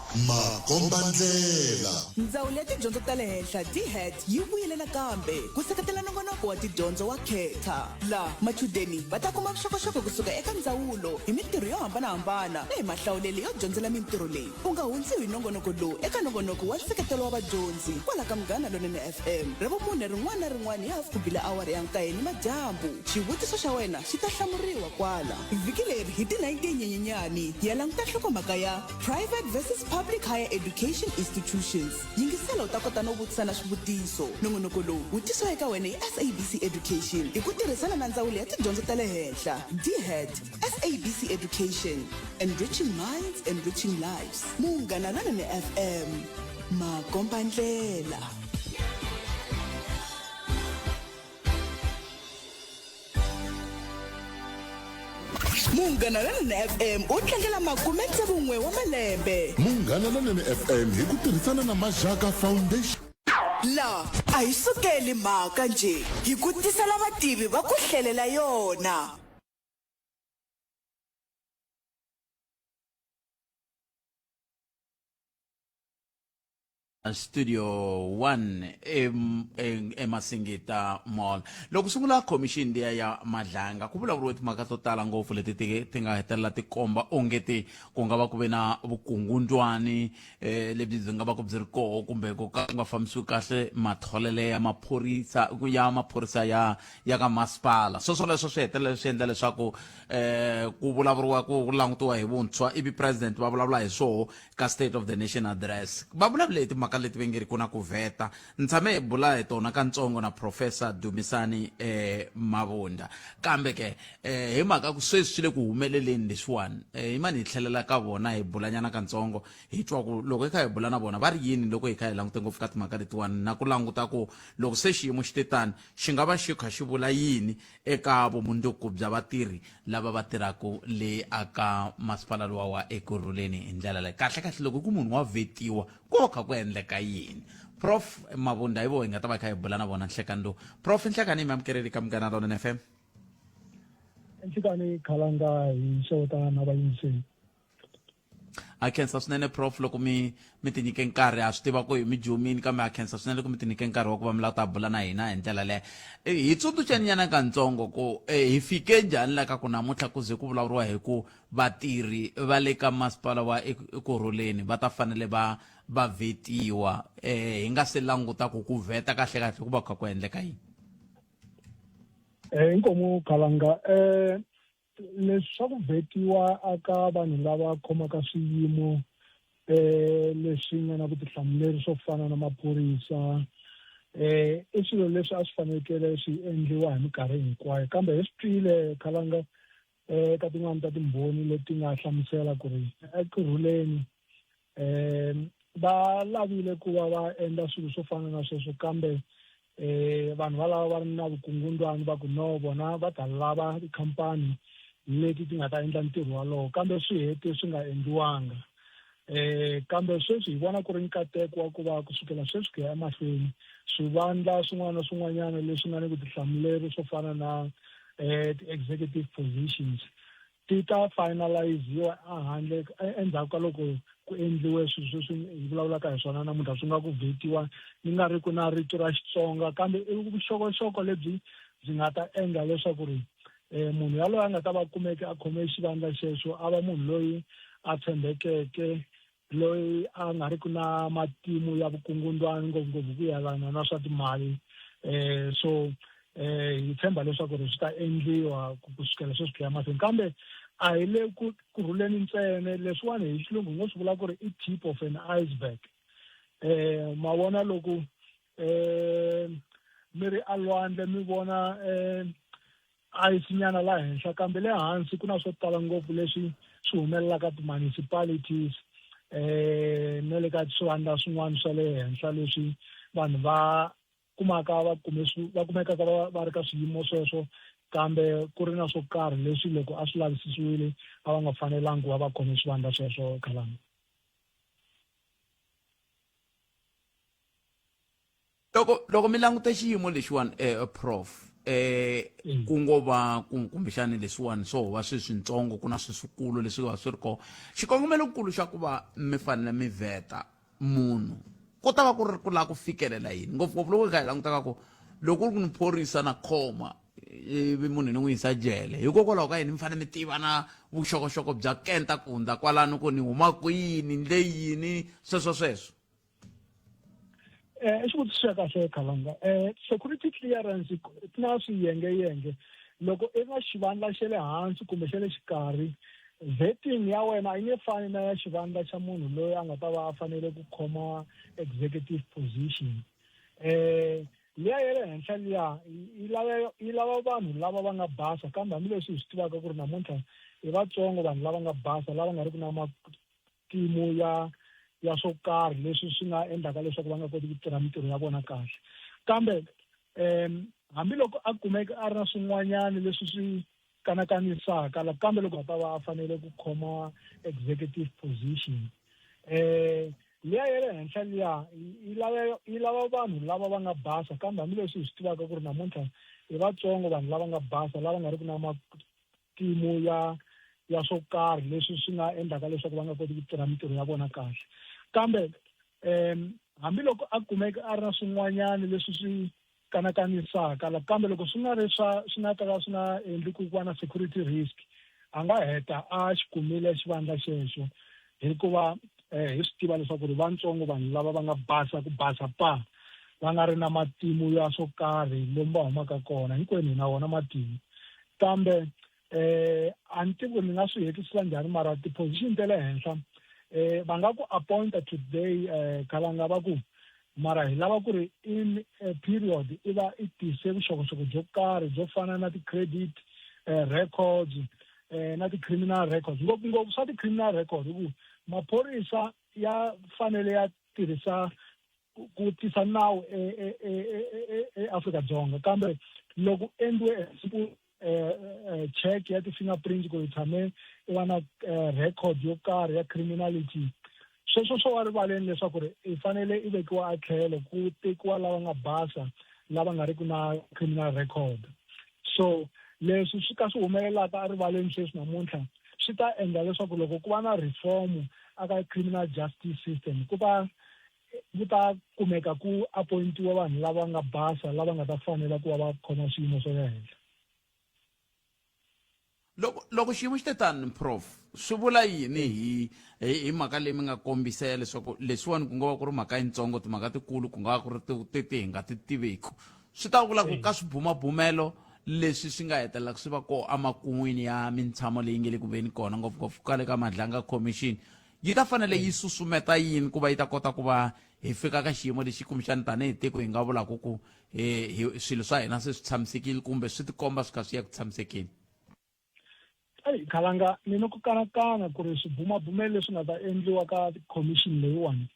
makombandlela. Ndzawulo ya tidyondzo ta le henhla DHET yi vuyile nakambe ku seketela nongonoko wa tidyondzo wa Kheta laha machudeni va ta kuma vuxokoxoko kusuka eka ndzawulo hi mitirho yo hambanahambana na hi mahlawulelo yo dyondzela mitirho leyi u nga hundziwi hi nongonoko lowu eka nongonoko wa nseketelo wa vadyondzi kwala ka Munghana Lonene FM ravumune rin'wana na rin'wana hi hafu ku bila awara ya 9 nimadyambu xivutiso xa wena xi ta hlamuriwa kwala vhiki leri hi ti 19 nyenyenyani ya languta nhlokomhaka ya private versus public higher education institutions yingisela u ta kota no vutisa na swivutiso nongonoko lowu wu tisiwa eka wena hi SABC Education hi ku tirhisana na ndzawulo ya tidyondzo ta le henhla DHET SABC Education enriching minds enriching lives Munghana Lonene FM makombandlela. Munghana Lonene FM u tlangela makume ntsevun'we wa malembe. Munghana Lonene FM hi ku tirhisana na Majaka Foundation. La a hi sukeli mhaka nje hi ku tisela vativi va ku hlelela yona. Studio 1 eMasingita Mall loko sungula commission leya ya madlanga ku vulavuriwe timhaka to tala ngopfu leti ti nga hetelela ti komba onge ku nga va ku ve na vukungundwani lebyi byi nga va ku byi ri koho kumbe ku ka nga fambisiwi kahle matholele ya maphorisa ya ka masipala sweswo swi hetelela swi endla leswaku ku vulavuriwa ku langutiwa hi vuntshwa ivi president va vulavula hi swoho ka State of the Nation address va vulavule hi timhaka leti vengeri ku na ku vheta ni tshame hi bula hi tona kantsongo na Professor Dumisani Mabunda kambe ke hi mhaka ku sweswi swi le ku humeleleni leswiwani hi mani hi tlhelela ka vona hi bulanyana kantsongo hi twa ku loko hi kha hi bula na vona va ri yini loko hi kha hi langute ngopfu ka timhaka letiwani na ku languta ku loko se xiyimo xi titani xi nga va xi kha xi vula yini eka vumundzuku bya vatirhi lava va tirhaka le aka masipala lowa wa Ekurhuleni hi ndlela leyi kahle loko ku munhu wa vetiwa ko kha ku endleka yini. Prof Mabunda hi vo hi nga ta va kha hi bula na vona nhlekani lowu. Prof nhlekani mi amukeleli ka Munghana Lonene FM. Nhlekani khalanga hi xota na vayingiseli. A khensa swinene Prof loko mi ti nyike nkarhi a swi tiva ku hi mi jumini kambe a khensa swinene loko mi ti nyike nkarhi wa ku va mi lava ta bula na hina hi ndlela leyo hi tsundzuxeni nyana kantsongo ku hi fike njhani la ka ku namuntlha ku ze ku vulavuriwa hi ku vatirhi va le ka masipala wa Ekurhuleni va ta fanele va vhetiwa hi nga se languta ku vheta kahle ku va kha ku endleka yini. inkomo Khalanga leswi swa ku vhetiwa aka vanhu lava khomaka swiyimo leswi nga na vutihlamuleri swo fana na maphorisa i swilo leswi a swi fanekele swi endliwa hi minkarhi hinkwayo kambe hi swi twile Khalanga ka tin'wani ta timbhoni leti nga hlamusela ku ri ekurhuleni va lavile ku va va endla swilo swo fana na sweswo kambe vanhu valava va ri na vukungundwani va ku no vona va ta lava tikhampani leti ti nga ta endla ntirho walowo kambe swi hete swi nga endliwanga kambe sweswi hi vona ku ri nkateko wa ku va kusukela sweswi ku ya emahlweni swivandla swin'wana na swin'wanyana leswi nga ni vutihlamuleri swo fana na ti-executive positions ti ta finaliziwa ahandle endzhaku ka loko ku endliwe swilo leswi hi vulavulaka hi swona namuntlha swi nga ku vhetiwa ni nga ri ku na rito ra Xitsonga kambe i vuxokoxoko lebyi byi nga ta endla leswaku ri munhu yaloye a nga ta va kumeke a khome xivandla xexo a va munhu loyi a tshembekeke loyi a nga ri ku na matimu ya vukungundwani ngopfungopfu ku yelana na swa timali so hi tshemba leswaku ri swi ta endliwa kusukela sweswi ku ya mahlweni kambe a hi le ku rhuleni ntsena leswiwani hi xilungu ngo swi vula ku ri i tip of an iceberg ma vona loko mi ri alwandle mi vona ayisinyana laha henhla kambe le hansi ku na swo tala ngopfu leswi swi humelelaka ti-municipalities na le ka swivandla swin'wana swa le henhla leswi vanhu va kumekaka va ri ka swiyimo sweswo kambe ku ri na swo karhi leswi loko a swi lavisisiwile a va nga fanelangi ku va va khome swivandla sweswo Khalanga. loko mi langute xiyimo lexiwani prof ku ngo va kumbexani leswiwani swo va swintsongo ku na swikulu leswi va swi ri kona xikongomelokulu xa ku va mi fanele mi vheta munhu ku ta va ku ri ku lava ku fikelela yini ngopfungopfu loko hi kha hi langutaka ku loko ku ri ku ni phorisa na khoma ivi munhu ni n'wi yisa jele hikokwalaho ka yini mi fanele mi tiva na vuxokoxoko bya kenta ku hundza kwalano ku ni huma kwini ndle yini sweswo xivutiso xa kahle Khalanga security clearance ti na swiyengeyenge loko i nga xivandla xa le hansi kumbe xa le xikarhi vetting ya wena yi nge fani na ya xivandla xa munhu loyi a nga ta va a fanele ku khoma executive position liya ya le henhla liya yi lava vanhu lava va nga basa kambe hambileswi hi swi tivaka ku ri namuntlha i vatsongo vanhu lava nga basa lava nga ri ku na matimu ya swo karhi leswi swi nga endlaka leswaku va nga koti ku tirha mitirho ya vona kahle kambe hambiloko a kumeka a ri na swin'wanyana leswi swi kanakanisaka kambe loko a ta va a fanele ku khoma executive position liya ya le henhla liya yi lava vanhu lava va nga basa kambe hambileswi hi swi tivaka ku ri namuntlha i vatsongo vanhu lava nga basa lava nga ri ku na matimu ya swo karhi leswi swi nga endlaka leswaku va nga koti ku tirha mitirho ya vona kahle kambe hambiloko a kumeka a ri na swin'wanyana leswi swi kanakanisaka kambe loko swi nga ta ka swi nga endli ku va na security risk a nga heta a xi kumile xivandla xexo hikuva hi swi tiva leswaku ri vatsongo vanhu lava va nga basa ku basa va nga ri na matimu ya swo karhi lomu va humaka kona hinkwenu hi na wona matimu kambe a ni tivi ni nga swi hetisisa njhani mara ti-position ta le henhla va nga ku appointa today Khalanga va ku mara hi lava ku ri in a period i va i tise vuxokoxoko byo karhi byo fana na ti-credit records na ti-criminal records ngopfungopfu swa ti-criminal records hi ku maphorisa ya fanele ya tirhisa ku tisa nawu eAfrika-Dzonga kambe loko endliwe check ya ti-fingerprint ku yi tshame i va na record yo karhi ya criminality sweswo swo wa rivaleni leswaku ri i fanele i vekiwa a tlhelo ku tekiwa lava nga basa lava nga ri ku na criminal record so leswi swi ka swi humelelaka a rivaleni sweswi namuntlha swi ta endla leswaku loko ku va na reform aka criminal justice system ku ta kumeka ku appointiwa vanhu lava nga basa lava nga ta fanela ku va va khoma swiyimo swa le henhla loko xiyimo xi te tani prof swi vula yini hi mhaka leyi mi nga kombisa leswaku leswiwani ku nga va ku ri mhaka yintsongo timhaka tikulu ku nga va ku ri ti hi nga ti tiveki swi ta vula ku ka swibumabumelo leswi swi nga hetelela swi va ko emakun'wini ya mintshamo leyi nge le ku veni kona ngopfungopfu ka le ka Madlanga Commission yi ta fanele yi susumeta yini ku va yi ta kota ku va hi fika ka xiyimo lexi kumbexani tanihi tiko hi nga vulaka ku swilo swa hina se swi tshamisekile kumbe swi tikomba swi kha swi ya ku tshamisekeni? Khalanga ni ni ku kanakana ku ri swibumabumelo leswi nga ta endliwa ka commission leyiwani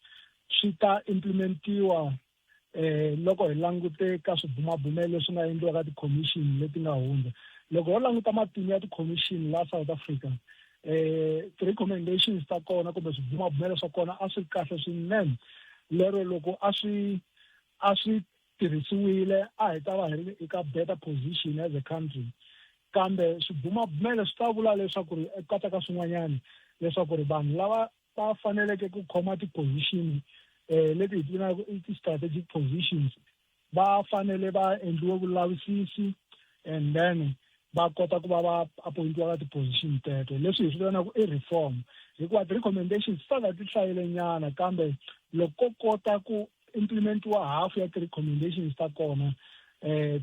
swi ta implementiwa loko hi langute ka swibumabumelo leswi nga endliwa ka ti-commission leti nga hundza. Loko ho languta matimu ya ti-commission la South Africa ti-recommendations ta kona kumbe swibumabumelo swa kona a swi kahle swinene, lero loko a swi tirhisiwile a hi ta va hi ri eka better position as a country. Kambe swibumabumelo swi ta vula leswaku ri eka ka swin'wanyana leswaku ri vanhu lava va faneleke ku khoma ti-position leti hi tivinaka ti-strategic positions va fanele va endliwe vulavisisi and then va kota ku va va appointiwa ka ti-position teto. Leswi hi swi vitanaka i reform, hikuva ti-recommendations ti ta ti hlayile nyana kambe loko kota ku implementiwa half ya ti-recommendations ta kona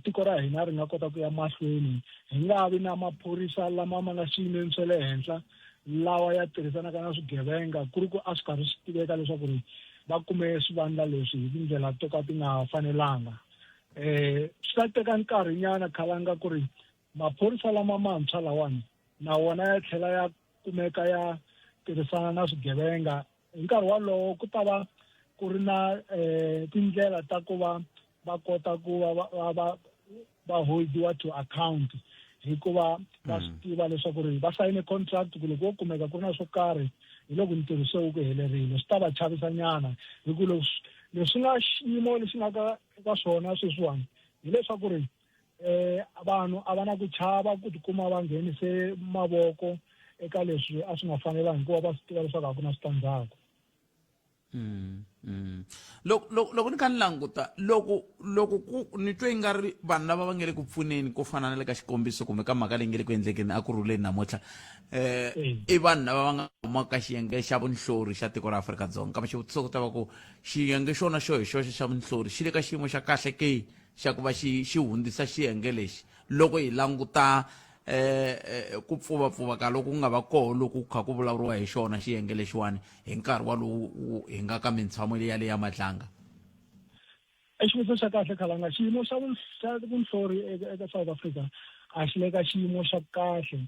tiko ra hina ri nga kota ku ya mahlweni. Hi nga vi na maphorisa lama ma nga xiyimeni swa le henhla lawa ya tirhisanaka na swigevenga ku ri ku a swi karhi swi tiveka leswaku ri va kume swivandla leswi hi tindlela to ka ti nga fanelanga. Swi ta teka nkarhinyana Khalanga ku ri maphorisa lama mantshwa lawani na wona ya tlhela ya kumeka ya tirhisana na swigevenga. Hi nkarhi walowo ku ta va ku ri na tindlela ta ku va va kota ku va holdiwa to account hikuva va swi tiva leswaku ri va sayine contract ku loko wo kumeka ku ri na swo karhi hi loko ntirho se wu ku helerile. Swi ta va chavisa nyana hikuva leswi nga xiyimo lexi nga ka swona sweswiwani hileswaku ri vanhu a va na ku chava ku tikuma va nghenise mavoko eka leswi a swi nga fanelangi hikuva va swi tiva leswaku a ku na switandzhaku. Loko ni kha ni languta loko ni twe nga ri vanhu lava va nge le ku pfuneni ko fana na le ka xikombiso kumbe ka mhaka leyi nge le ku endlekeni a ku rhuleni namuntlha i vanhu lava va nga huma ka xiyenge xa vunhlori xa tiko ra Afrika-Dzonga. Kambe xivutiso ku ta va ku xiyenge xona xo hi xoxe xa vunhlori xi le ka xiyimo xa kahle ke xa ku va xi hundzisa xiyenge lexi loko hi languta ku pfuvapfuva ka loko ku nga va koho loko ku kha ku vulavuriwa hi xona xiyenge lexiwani hi nkarhi walowu hi nga ka mintshamo ya le ya Madlanga? Xivutiso xa kahle Khalanga, xiyimo xa vunhlori eka South Africa a xi le ka xiyimo xa kahle.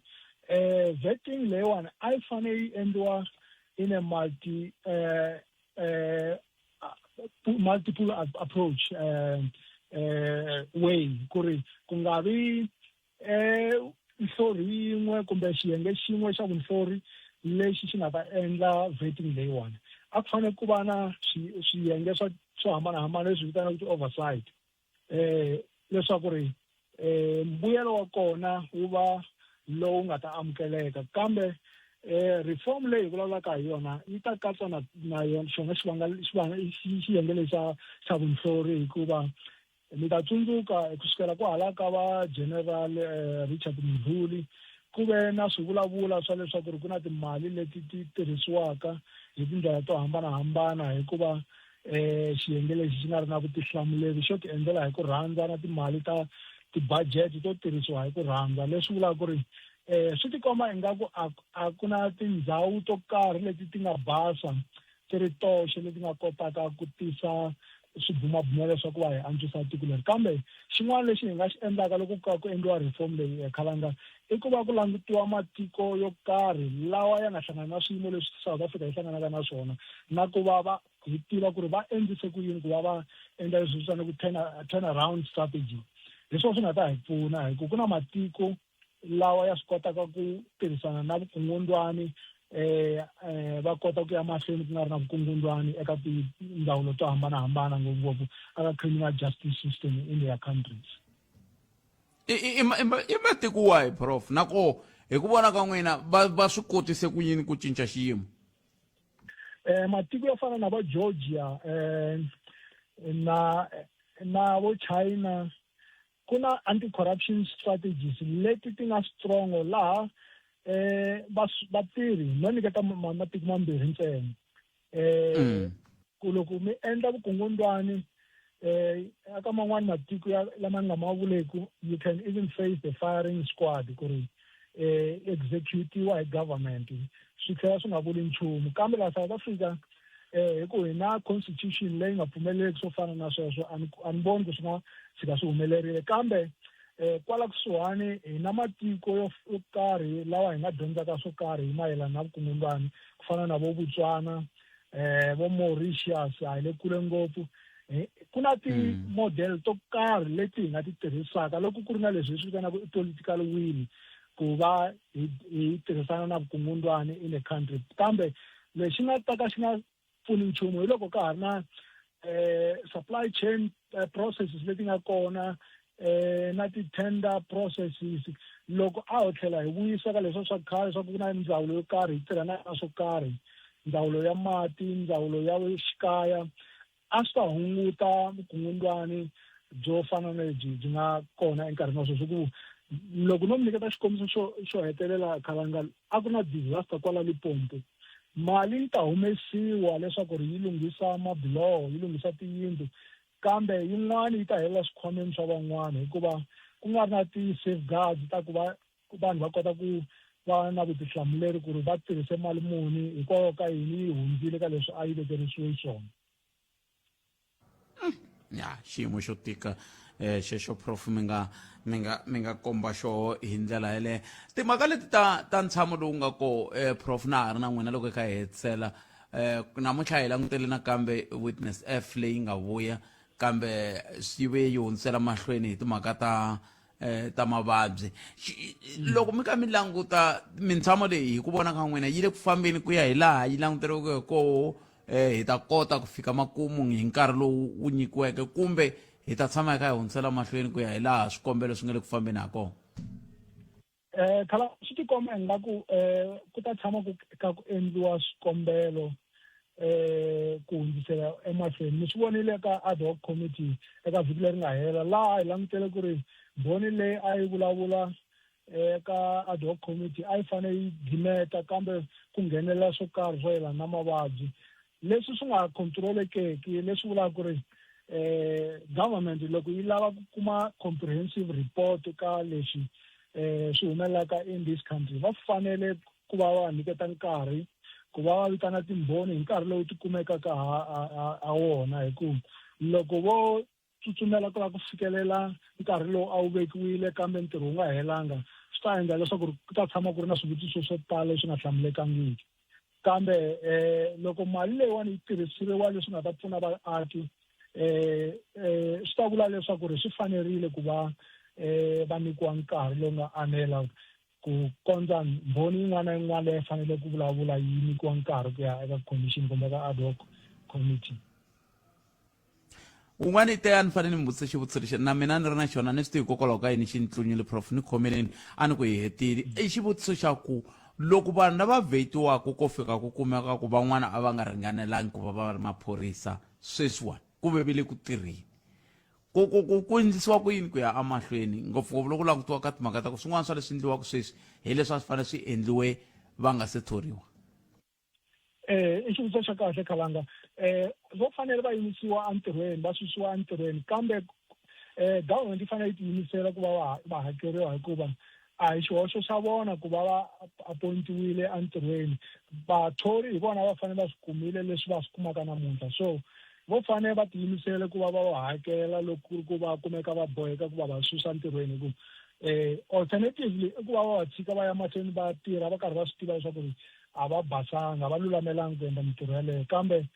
Vetting leyiwani a yi fanele yi endliwa in a multiple approach way ku ri ku nga vi nhlori yin'we kumbe xiyenge xin'we xa vunhlori lexi xi nga ta endla vetting leyiwani. A ku fanele ku va na swiyenge swo hambanahambana leswi vitanaka ti-oversight leswaku ri mbuyelo wa kona wu va lowu nga ta amukeleka. Kambe reform leyi hi vulavulaka hi yona yi ta katsa na yona xona xiyenge lexi xa vunhlori hikuva mi ta tsundzuka kusukela ku hala ka va General Richard Mvuli ku ve na swivulavula swa leswaku ri ku na timali leti ti tirhisiwaka hi tindlela to hambanahambana hikuva xiyenge lexi xi nga ri na vutihlamuleri xo ti endlela hi ku rhandza na timali ta ti-budget to tirhisiwa hi ku rhandza. Leswi vulaka ku ri swi tikomba ingaku a ku na tindhawu to karhi leti ti nga basa ti ri toxe leti nga kotaka ku tisa swibumabumelo swa ku va hi antswisa tiko leri. Kambe xin'wana lexi hi nga xi endlaka loko ku endliwa reform leyi Khalanga i ku va ku langutiwa matiko yo karhi lawa ya nga hlangana na swiyimo leswi South Africa yi hlanganaka na swona na ku va hi tiva ku ri va endlise ku yini ku va va endla leswi vitana ku turn around strategy. Leswi swi nga ta hi pfuna hikuva ku na matiko lawa ya swi kotaka ku tirhisana na vukungundwani va kota ku ya mahlweni ku nga ri na vukungundwani eka tindzawulo to hambanahambana ngopfungopfu aka criminal justice system in their countries. I matiko wahi Prof nako hi ku vona ka n'wina va swi kotise ku yini ku cinca xiyimo? Matiko yo fana na vo Georgia na vo China ku na anti-corruption strategies leti ti nga strong laha vatirhi no nyiketa matiko mambirhi ntsena ku loko mi endla vukungundwani aka man'wani matiko lama nga ma vuleku, you can even face the firing squad ku ri executiwa hi government swi tlhela swi nga vuli nchumu. Kambe la South Africa hi ku hi na constitution leyi nga pfumeleki swo fana na sweswo, a ni voni ku swi nga fika swi humelerile. Kambe kwala kusuhani hi na matiko yo karhi lawa hi nga dyondzaka swo karhi hi mayelana na vukungundzwana ku fana na vo Botswana, vo Mauritius, a hi le kule ngopfu. Ku na ti-model to karhi leti hi nga ti tirhisaka loko ku ri na leswi hi swi vitanaka political will ku va hi tirhisana na vukungundzwana in the country. Kambe lexi nga ta ka xi nga pfuni nchumu hi loko ka ha ri na supply chain processes leti nga kona, na ti-tender processes. Loko a ho tlhela hi vuyisa ka leswo swa khale swa ku na ndzawulo yo karhi hi tirhana na swo karhi, ndzawulo ya mati, ndzawulo ya xikaya, a swi ta hunguta vukungundzwani byo fana na lebyi byi nga kona enkarhini wa sweswi. Ku loko no mi nyiketa xikombiso xo hetelela Khalanga, a ku na disaster kwala Limpopo, mali yi ta humesiwa leswaku ri yi lunghisa mabiloho, yi lunghisa tiyindlu, kambe yin'wana yi ta helela swikhwameni swa van'wana hikuva ku nga ri na ti-safeguards ta ku va vanhu va kota ku va na vutihlamuleri ku ri va tirhise mali muni hikwalaho ka yini yi hundzile ka leswi a yi vekerisiwe swona. Ya xiyimo xo tika xexo Prof mi nga komba xo hi ndlela yeleyo. Timhaka leti ta ntshamo lowu nga ko Prof na ha ri na n'wina loko hi kha hi hetisela, namuntlha hi langutele nakambe witness F leyi nga vuya kambe swi ve yi hundzisela mahlweni hi timhaka ta mavabyi. Loko mi kha mi languta mitshamo leyi hi ku vona ka n'wina yi le ku fambeni ku ya hi laha yi languteriweke hi koho, hi ta kota ku fika makumu hi nkarhi lowu wu nyikiweke, kumbe hi ta tshama hi kha hi hundzisela mahlweni ku ya hi laha swikombelo swi nga le ku fambeni ha kona? Khala swi tikomba ingaku ku ta tshama ku endliwa swikombelo ku hundzisela emahlweni. Mi swi vonile ka ad hoc committee eka vhiki leri nga hela laha hi langutele ku ri mbhoni leyi a yi vulavula eka ad hoc committee a yi fanele yi gimeta kambe ku nghenelela swo karhi swo yelana na mavabyi leswi swi nga controlekeki, leswi vulaka ku ri government loko yi lava ku kuma comprehensive report ka leswi swi humelelaka in this country va fanele ku va va nyiketa nkarhi ku va va vitana timbhoni hi nkarhi lowu ti kumekaka ha wona, hikuva loko vo tsutsumela ku va ku fikelela nkarhi lowu a wu vekiwile kambe ntirho wu nga helanga swi ta endla leswaku ku ta tshama ku ri na swivutiso swo tala leswi nga hlamulekangiki. Kambe loko mali leyiwani yi tirhiseriwa leswi nga ta pfuna vaaki, swi ta vula leswaku ri swi fanerile ku va va nyikiwa nkarhi lowu nga anela ku kondza mbhoni yin'wana na yin'wana leyi fanele ku vulavula yi nyikiwa nkarhi ku ya eka commission kumbe ka ad hoc committee. Un'wana te a ni fanele ni vutisa xivutiso lexi na mina ni ri na xona ni swi tivi hikokwalaho ka yini xi ni tlunyile Prof, ni khomeleni a ni ku hi hetile. I xivutiso xa ku loko vanhu lava vhetiwaka ko fika ku kumeka ku van'wana a va nga ringanelangi ku va va ri maphorisa sweswiwani ku vevile ku tirheni, ku endlisiwa ku yini ku ya amahlweni ngopfungopfu loko langutiwa ka timhaka ta ku swin'wana swa leswi endliwaka sweswi hi leswi a swi fanele swi endliwe va nga se thoriwa? I xivutiso xa kahle Khalanga. Vo fanele va yimisiwa entirhweni, va susiwa entirhweni, kambe government yi fanele yi tiyimisela ku va va hakeriwa hikuva a hi xihoxo xa vona ku va va appointiwile entirhweni. Vathori hi vona va fanele va swi kumile leswi va swi kumaka namuntlha, so vo fanele va tiyimisele ku va va hakela loko ku va kumeka va boheka ku va va susa entirhweni. Hikuva alternatively i ku va va tshika va ya mahlweni va tirha va karhi va swi tiva leswaku ri a va basanga, va lulamelangi ku endla mintirho yaleyo. Kambe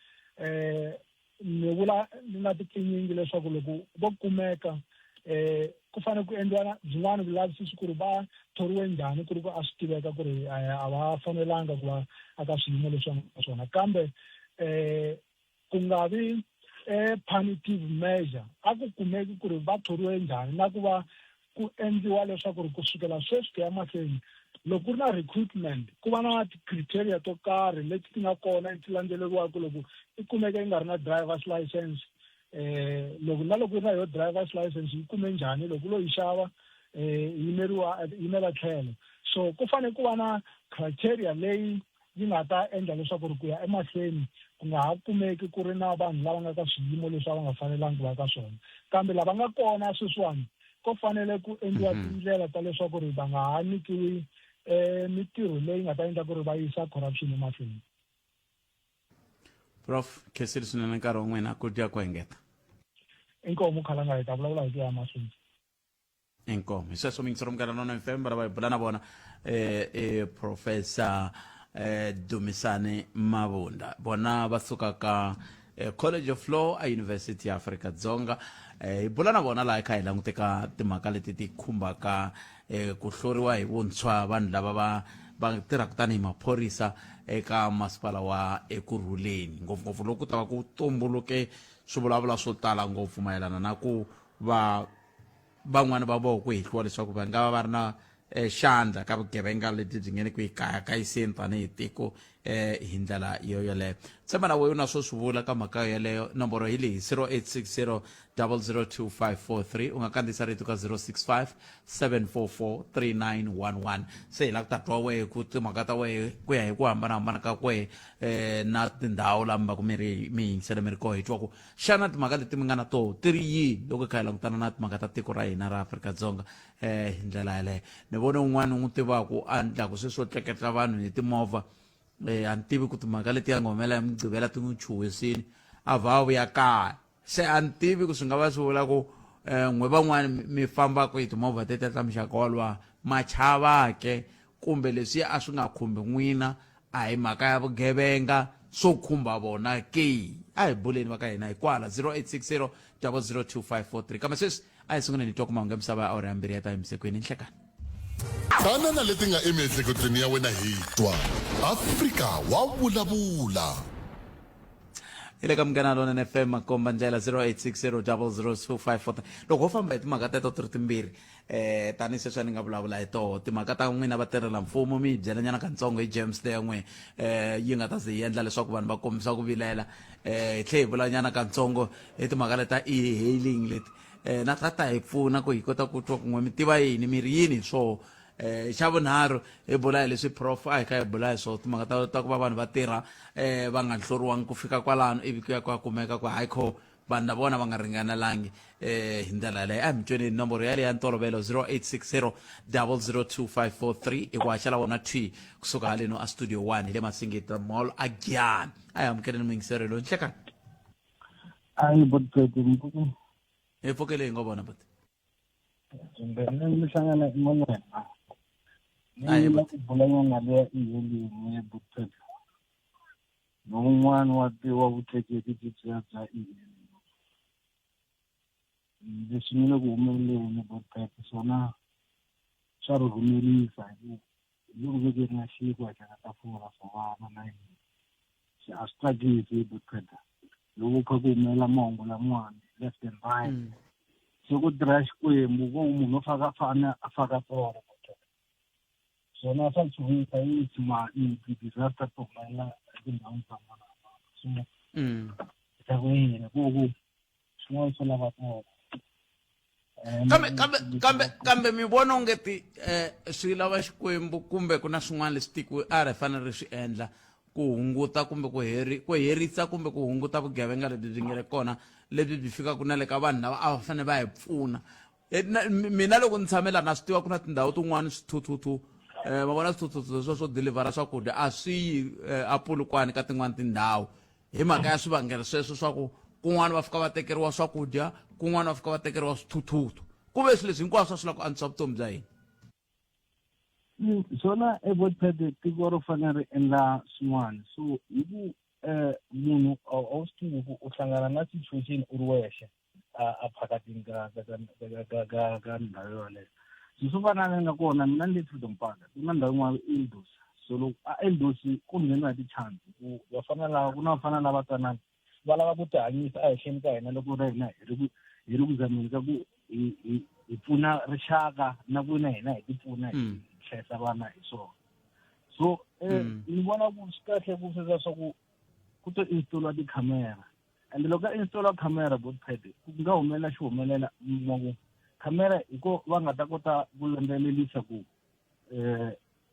ni vula ni nga tikinyingi leswaku loko vo kumeka ku fanele ku endliwa byin'wana vulavisisi ku ri va thoriwe njhani ku ri ku a swi tiveka ku ri a va fanelanga ku va aka swiyimo leswi va nga swona. Kambe ku nga vi punitive measure, a ku kumeki ku ri va thoriwe njhani na ku va ku endliwa leswaku ri kusukela sweswi ku ya mahlweni loko ku ri na recruitment ku va na ti-criteria to karhi leti ti nga kona ti landzeleriwaka loko i kumeka yi nga ri na driver's license. Loko ku ri na yo driver's license yi kume njhani, loko lo yi xava yimela tlhelo. So ku fanele ku va na criteria leyi yi nga ta endla leswaku ku ya emahlweni ku nga ha kumeki ku ri na vanhu lava nga ka swiyimo leswi va nga fanelangi va ka swona kambe lava nga kona sweswiwani ko fanele ku endliwa tindlela ta leswaku ri va nga ha nikiwi mitirho leyi nga ta endla ku ri va yisa corruption emahlweni. Prof Khesiri swinene nkarhi wa n'wina ku dya ku hengeta. Inkomo Khalanga hi ta vulavula hi ku ya mahlweni. Inkomo hi sweswo mingisero mukala nona FM va hi bula na vona Professor Dumisani Mabunda bona va suka ka College of Law a University ya Afrika-Dzonga hi bula na vona laha kha hi languteka timhaka leti ti khumbaka ku hloriwa hi vuntshwa vanhu lava va tirhaka tanihi maphorisa eka masipala wa Ekurhuleni ngopfungopfu loko ku ta va ku tumbuluke swivulavula swo tala ngopfu mayelana na ku van'wani va voho ku hehliwa leswaku va nga va ri na xandla ka vugevenga lebyi byi ngene ku hi kayiseni tanihi tiko hi ndlela yoyoleyo tshemba na weyi na swo swi vula ka mhaka yoleyo nomboro hi leyi 0860 002 u nga kandziyisa rito ka 065 744 3911 se hi la ku ta twa wehe ku timhaka ta wehe ku ya hi ku hambanahambana ka kwehe na tindhawu laha mi va ku mi yingisele mi ri koho hi twa ku xana timhaka leti mi nga na toho ti ri yini loko hi kha hi langutana na timhaka ta tiko ra hina ra Afrika-Dzonga hi ndlela yaleyo ni vone un'wana n'wi tivaku a ndlaku sweswi swo tleketla vanhu hi timovha a ni tivi ku timhaka leti ya nga humelela hi mugqivela ti n'wi chuhisini a vhavu ya kaya se a ni tivi ku swi nga va swi vula ku n'we van'wani mi fambaka hi timovha tete ta muxaka walowa machavake kumbe leswi a swi nga khumbi n'wina a hi mhaka ya vugevenga swo khumba vona ke a hi buleni va ka hina hi kwala 0860 002 kambe sweswi a hi sunguleni hi twa ku mahungu ya misava ya awara ya mbirhi ya ta emisekweni nhlekani tanana leti nga emiehleketweni ya wena hi twa Afrika wa vulavula ile ka Munghana Lonene FM makomba ndlela 0860 002 loko ho famba hi timhaka teto ti ri timbirhi tanihi sweswi ni nga vulavula hi toho timhaka ta n'wina vatirhela mfumo mi byelanyana katsongo hi James Day n'we yi nga ta ze yi endla leswaku vanhu va kombisa ku vilela hi tlhe hi vulanyana katsongo hi timhaka leta e-hailing leti na tata hi pfuna ku hi kota ku twa kun'we mi tiva yini mi ri yini swo xa vunharhu hi bula hi leswi prof a hi kha hi bula hi swo timhaka ta ku va vanhu va tirha va nga hloriwangi ku fika kwalano ivi ku ya ku ya kumeka ku hayi kho vanhu na vona va nga ringanelangi hi ndlela yaleyo a hi mi tweneni nomboro yaleyo ya ntolovelo 0860 002 i ku haxela wona t kusuka haleno a studio 1 hi le Masingita Mall a Giyani a hi amukeleni muyingiseri loyi nhlekani ayi bodbeti mpuku hi pfukele hi ngo vona but kumbe ni hlangana imonena ni la ku bulanyana le e-hailing ya bodbeti non'wana wa vutleketli bya e-hailing leswi ni le ku humeleleni bodbeti swona swa ri humelisa hi loko vekeni na xiko a tlhela tafula swa vana na yini a swi tsakisi bodbeti loko kha ku humelela mahungu lamawani left and right so ku tirha xikwembu ku munhu a faka tolo swona swa chuhisa yi disaster to humelela etindhawini to hambanahambana so ta ku yini ku swin'wana swo lava tolo kambe mi vona ongeti swi lava xikwembu kumbe ku na swin'wana leswi tiko a ri fanele swi endla ku hunguta kumbe ku herisa kumbe ku hunguta vugevenga lebyi byi ngele kona lebyi byi fikaku na le ka vanhu lava a va fanele va hi pfuna mina loko ni tshamela na swi tiva ku na tindhawu tin'wana swithuthuthu va vona swithuthuthu swo delivera swakudya a swi yi apulukwani ka tin'wana tindhawu hi mhaka ya swivangelo sweswo swa ku kun'wana va fika va tekeriwa swakudya kun'wana va fika va tekeriwa swithuthuthu kuve swi leswi hinkwaswo swi lava ku antswa vutomi bya hina swona ebodpede tiko ro fanele ri endla swin'wana so hi ku munhu a wu swi tivi ku u hlangana na situation u ri wexe a phakatini ka ndhawu yoleyo swi swo fanana nga kona mina ni le Freedom Park ku na ndhawu yin'wana Eldos so loko a Eldos ku ngheniwa hi ti-chance ku vafana lava ku na vafana lava twanana va lava ku tihanyisa a hehleni ka hina loko ra hina hi ri ku zameni ka ku hi pfuna rixaka na ku na hina hi ti pfuna hi hlayisa vana hi swona so ni vona ku swi kahle ku sweswiya swa ku to install tikhamera ende loko ka install camera bodpad ku nga humelela xi humelela ku camera hi ko va nga ta kota ku landzelelisa ku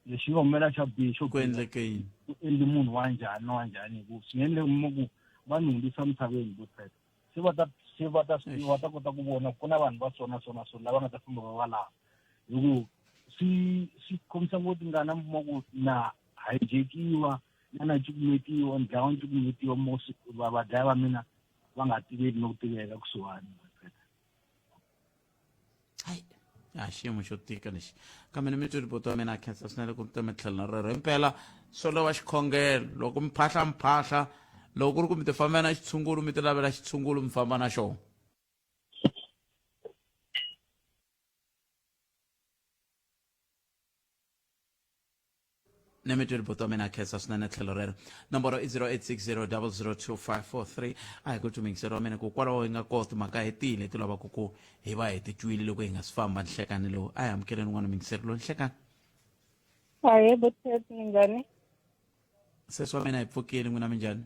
lexi humela xa bixo ku endleke yini ku endli munhu wa njhani na wa njhani hi ku swi nge endleki ku va nhundzisa misaveni vutseka se va ta kota ku vona ku na vanhu va so lava nga ta famba va laha hi ku swi khomisa ngoti ngana ku na hijakiwa na cukumetiwa ndlawa cukumetiwa vadlaya va mina va nga tiveki no ku tiveka kusuhani xiyimo xo tika lexi kambe ni mi twi ripoto wa mina a khensa swinene ku mi tlhela na rero impela swo lova xikhongelo loko mi mphahla loko ku ri ku mi ti fambela na xitshungulo mi ti lavela xitshungulo mi famba na xona ni mi twi ripoto wa mina a khensa swinene tlhelo rero nomboro i 0860 002 a hi ku tumingiseriwa mina ku kwalaho hi nga koti mhaka hetile ti lavaka ku hi va hi ti twile loko hi nga si famba nhlekani lowu a hi amukeleni n'wana mingiseri lowu nhlekani hayi buthet minjhani sesi wa mina hi pfukile n'wina minjhani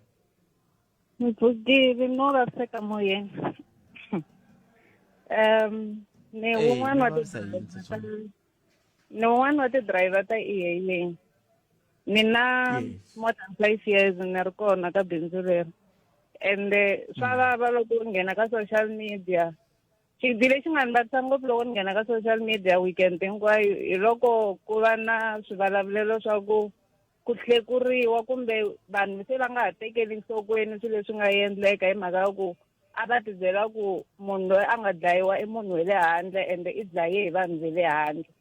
ni pfukile no raseka moyeni ni wun'wana wa ti-driver ta e-hailing ni na more than 5 years ni ri kona ka bindzu leri ende swa vava loko u nghena ka social media xidzi lexi nga ni vatisa ngopfu loko ni nghena ka social media weekend hinkwayo hi loko ku va na swivulavulelo swa ku hlekuriwa kumbe vanhu se va nga ha tekeli nhlokweni swilo leswi nga endleka hi mhaka ya ku a va ti byela ku munhu loyi a nga dlayiwa i munhu wa le handle ende i dlaye hi vanhu va le handle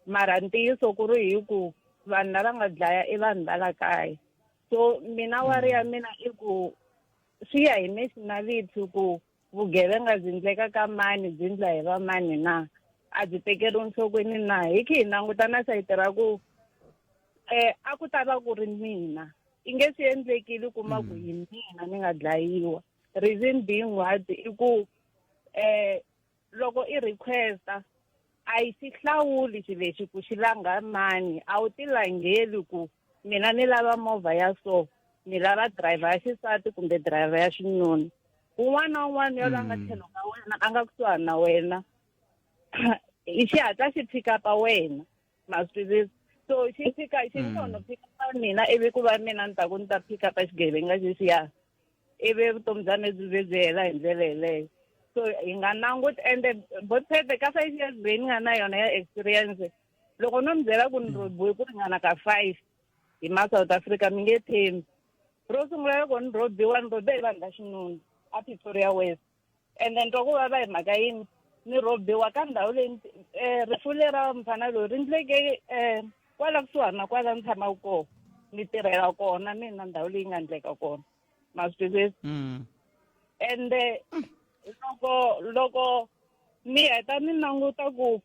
mara ntiyiso ku ri hi ku vanhu lava nga dlaya i vanhu va la kaya so mina wari ya mina i ku swi ya hi nationality ku vugevenga byi endleka ka mani byi endla hi va mani na a byi tekeriwi nhlokweni na hi khi hi languta na sayiti ra ku a ku ta va ku ri mina i nge swi endlekile u kuma ku hi mina ni nga dlayiwa reason being what i ku loko i requesta a yi xi hlawuli xi lexi ku xi langa mani a wu ti langeli ku mina ni lava movha ya so ni lava driver ya xisati kumbe driver ya xinuna un'wana na un'wana yo langa tlhelo ka wena a nga kusuhani na wena i xihatla xi pick up wena ma swi twisisa so xi ntono pick up mina ivi ku va mina ni ta ku ni ta pick up xigevenga xexiya ivi vutomi bya mina byi hela hi ndlela yeleyo so hi nga languti ende bothete ka 5 years leyi ni nga na yona ya experience loko no mi byela ku ni robiwe ku ringana ka 5 hi ma-South Africa mi nge thembi ro sungula loko ni robiwa ni robe hi vanhu va xinuna a Pretoria West and then twa ku vava hi mhaka yini ni robiwa ka ndhawu leyi rifu lera mfana loyi ri ndleke kwala kusuhani na kwala ni tshamaka kona ni tirhela kona mina ndhawu leyi nga endleka kona ma swi twisisa ende loko ni heta ni languta ku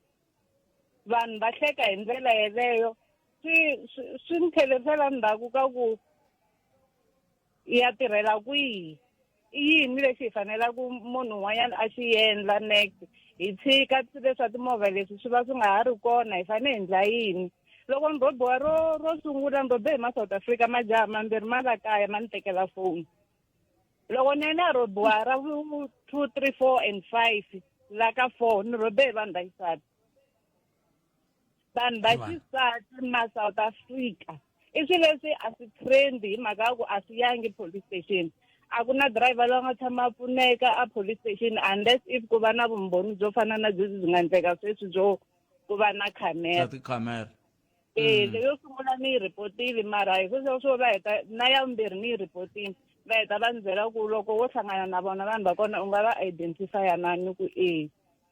vanhu va hleka hi ndlela yeleyo swi ni tlherisela ndzhaku ka ku ya tirhela kwihi i yini lexi hi fanelaka munhu un'wanyana a xi endla next hi tshika leswa timovha leswi swi va swi nga ha ri kona hi fanele hi endla yini loko ni robiwa ro sungula ni robe hi ma-South Africa majaha mambirhi ma la kaya ma ni tekela foni loko nene a robiwa ra 2, 3, 4 and 5 la ka 4 ni robe hi vanhu va xisati vanhu va xisati ma-South Africa i swilo leswi a swi trendi hi mhaka ya ku a swi yangi police station a ku na driver loyi nga tshama a pfuneka a police station unless if ku va na vumbhoni byo fana na byebyi byi nga endleka sweswi byo ku va na camera leyo sungula ni yi ripotile mara hi sweswo swo va heta na ya vumbirhi ni yi ripotile va heta va ni byela ku loko wo hlangana na vona vanhu va kona u nga va identifya nani ku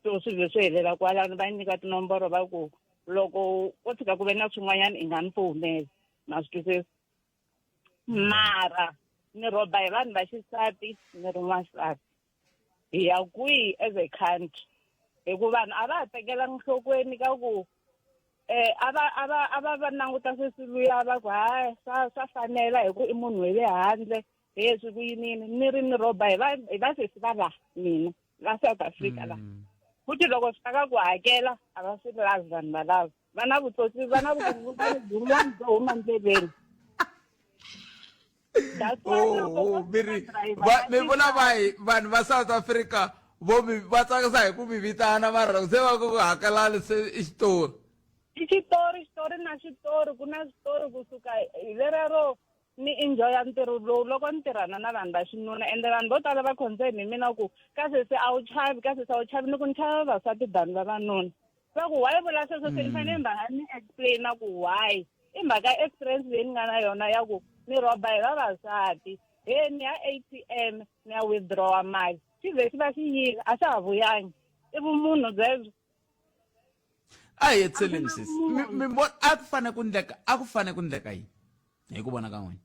so swilo swo helela kwalano va nyika tinomboro va ku loko ko tshika ku ve na swin'wanyana i nga ni fowunela ma swi twisisa mara ni roba hi vanhu va xisati ni ri n'wansati hi ya kwihi as a country hikuva vanhu a va ha tekelanga nhlokweni ka ku a va languta sweswi luya va ku hayi swa fanela hi ku i munhu wa le handle leswi ku yinini ni ri ni roba hi va sesi va laha mina va South Africa laha futhi loko swi ta ka ku hakela a va swi lavi vanhu valava va na vutsotsi va na vuvukuvani byin'wana byo huma ndleleni mi vula vanhu va South Africa va tsakisa hi ku mi vitana mara se va ku hakelani se i xitori xitori na xitori ku na xitori kusuka hi lerero ni enjoya ntirho lowu loko ni tirhana na vanhu va xinuna ende vanhu vo tala va concern hi mina ku ka sesi a wu chavi ka sesi a wu chavi ni ku ni chava vavasati dani vavanuna va ku why vula sweswo se ni fanele ni explaina ku why i mhaka experience leyi ni nga na yona ya ku ni roba hi vavasati ni ya ATM ni ya withdrawa mali xi ve xi va xi yile a xa ha vuyangi i vumunhu byebyo excellencies a ku fane ku ndleka yini hi ku vona ka n'wina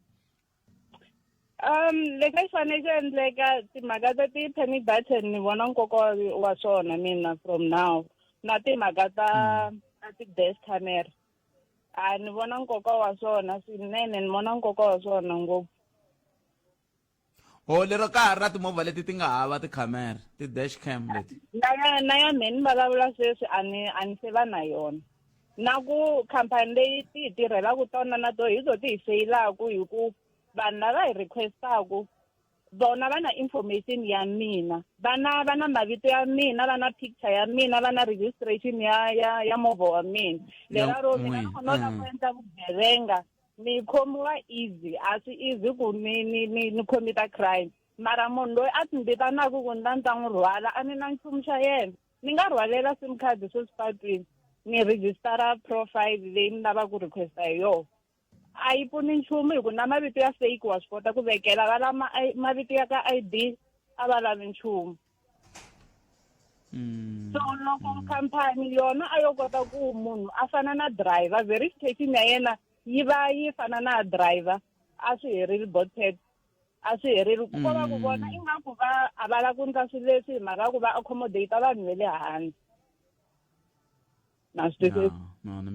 lexi xi fanele xi endleka timhaka ta ti-panic button ni vona nkoka wa swona mina from now na timhaka ta ti-dash camera ni vona nkoka wa swona swinene ni vona nkoka wa swona ngopfu lero ka ha ri na timovha leti ti nga hava tikhamera ti-dash cam leti na ya me ni vulavula sweswi a ni se va na yona na ku khampani leyi ti hi tirhelaka tona na to hi zo ti hi feyilaka hi ku vanhu lava hi requestaku vona va na information ya mina va na mavito ya mina va na picture ya mina va na registration ya movha wa mina leraro mina no la ku endla vugevenga ni khomiwa easy a swi easy ku ni commita crime mara munhu loyi a timbitanaku ku ni ta n'wi rhwala a ni na nchumu xa yena ni nga rhwalela sim card sweswipatwini ni registera profile leyi ni lava ku requesta hi yona a yi pfuni nchumu hi ku na mavito ya fake wa swi kota ku vekela va lava mavito ya ka ID a va lavi nchumu so loko khampani yona a yo kota ku munhu a fana na driver verification ya yena yi va yi fana na driver a swi herile botet a swi herile ku va ku vona ingaku a va la ku ndla swilo leswi hi mhaka ku va accommodate vanhu ve le handle na swi no na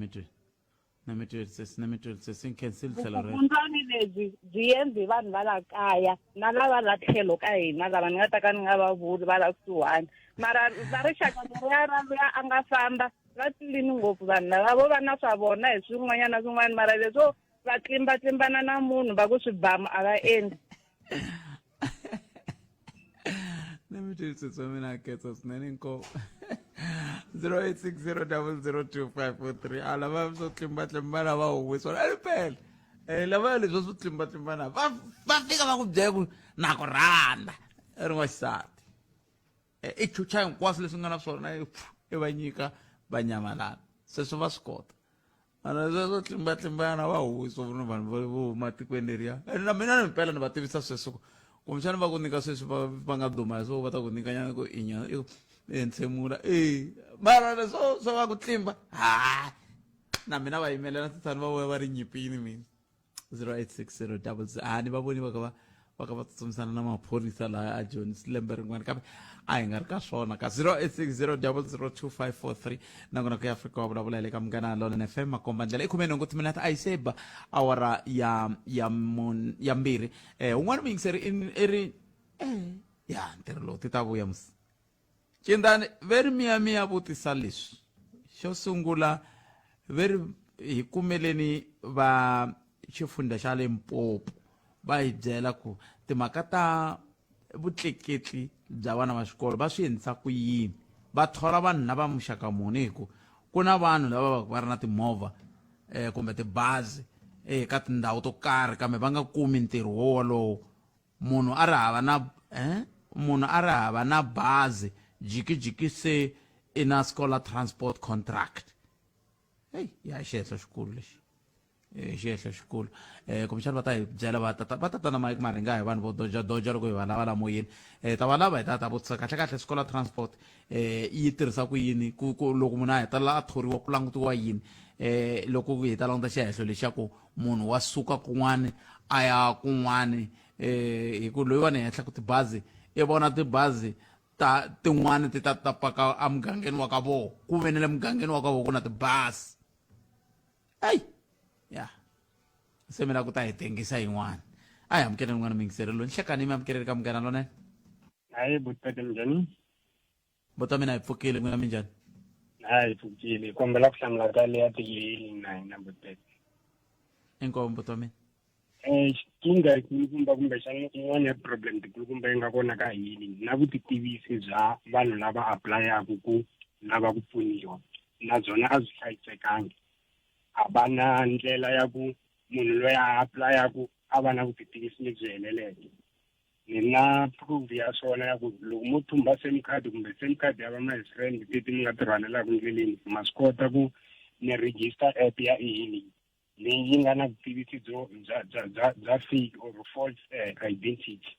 mi twisisa sinkhensile tlhelo rero vundzani lebyi byi endli vanhu va la kaya na lava la tlhelo ka hina lava ni nga ta ka ni nga va vuli va la kusuhani mara va rixaka leriya ra luya a nga famba va tlilini ngopfu vanhu lava vo va na swa vona hi swin'wanyana swin'wana mara leswo va tlimbana na munhu va ku swibamu a va endli ni mi twisisa mina ketsa swinene inkomo 0860002543 lava swo tlimbana va huwisona a ri pele lava leswo swo tlimbana va fika va ku byela ku na ku rhandza i ri n'waxisati i chucha hinkwaswo leswi nga na swona i va nyika va nyamalala sweswo va swi kota ana sweswo tlimbana va huwiswa vanhu vo huma tikweni leriya na mina ni mpela ni va tivisa sweswo kumbexana va ku nyika sweswi va nga duma so va ta ku nyika nyana ku inya entshemula mara leswo swo va ku tlimba na mina va yimelela titshani va ri nyipini mina 0860 ni va voni va ka va tsutsumisana na maphorisa laha a jones lembe rin'wana kambe a hi nga ri ka swona ka 0860002543 nakona ku ya afrika wa vulavula le ka Munghana Lonene FM makomba ndlela i 18 minutes a yi seba awara ya mbirhi un'wana muyingiseri i ri ya ntirho lowu ti ta vuya musi Cindani veri miya vutisa leswi xo sungula veri hi kumeleni va xifundza xa Limpopo va hi byela ku timhaka ta vutleketli bya vana va xikolo va swi endlisa ku yini va thola vanhu lava muxaka muni hi ku na vanhu lava va ri na timovha kumbe tibazi eka tindhawu to karhi kambe va nga kumi ntirho wolowo munhu a ri hava na bazi jikijiki se i na scholar transport contract ya xihehlo xikulu lexi xihehlo xikulu kumbexana va ta hi byela va tata na mike mari nga hi vanhu vo doja loko hi va lava la moyeni ta va lava hi ta vutisa kahle scholar transport yi tirhisa ku yini loko munhu a heta la a thoriwa ku langutiwa yini loko hi ta languta xihehlo lexi xa ku munhu wa suka kun'wana a ya kun'wana hi ku loyi wa ni henhla ku tibazi i vona tibazi tin'wana ti ta paka a mugangeni wa ka vona ku ve ni le mugangeni wa ka vona ku na tibazi ya se mina ku ta hi tengisa yin'wana a hi amukeleni n'wana mingiseri loyi nhlekani mi amukeleli ka Munghana Lonene hayi butete minjhani bota mina hi pfukile n'wina minjhani hayi pfukile kombela ku hlamula ka leya tiyeli na hina butete inkomo bota mina xikingha yikulukumba kumbexana kun'wana ya problem tikulukumba yi nga kona ka hini na vutitivisi bya vanhu lava apulayaku ku lava ku pfuniwa na byona a byi hlayisekangi a va na ndlela ya ku munhu loyi a apulayaku a va na vutitivisi lebyi heleleke. Ni na proof ya swona ya ku loko mo thumba sim card kumbe sim card ya va my friend leti mi nga tirhanelaka ndleleni ma swi kota ku ni register app ya e-hailing leyi nga na vutitivisi bya fake or false identity.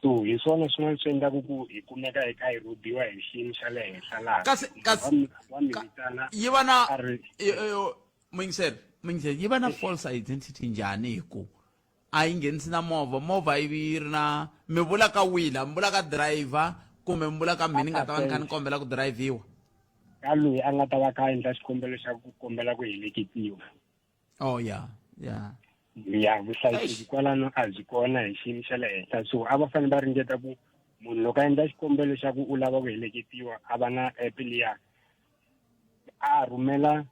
So hi swona swin'wana swi endlaku ku hi kumeka hi kha hi rhobiwa hi xiyimo xa le henhla laha yi va na Mingisele yi va na false identity njhani hi ku a yi nghenisi na movha yi ri na mi vula ka wila mi vula ka driver kumbe mi vula ka mina nga ta va ni kha ni kombela ku drive-iwa ka loyi a nga ta va kha endla xikombelo xa ku kombela ku heleketiwa. Oh ya vuhlayiseki kwalano a byi kona hi xiyimo xa le henhla, so a va fanele va ringeta ku munhu loko a endla xikombelo xa ku u lava ku heleketiwa a va na app liya a rhumela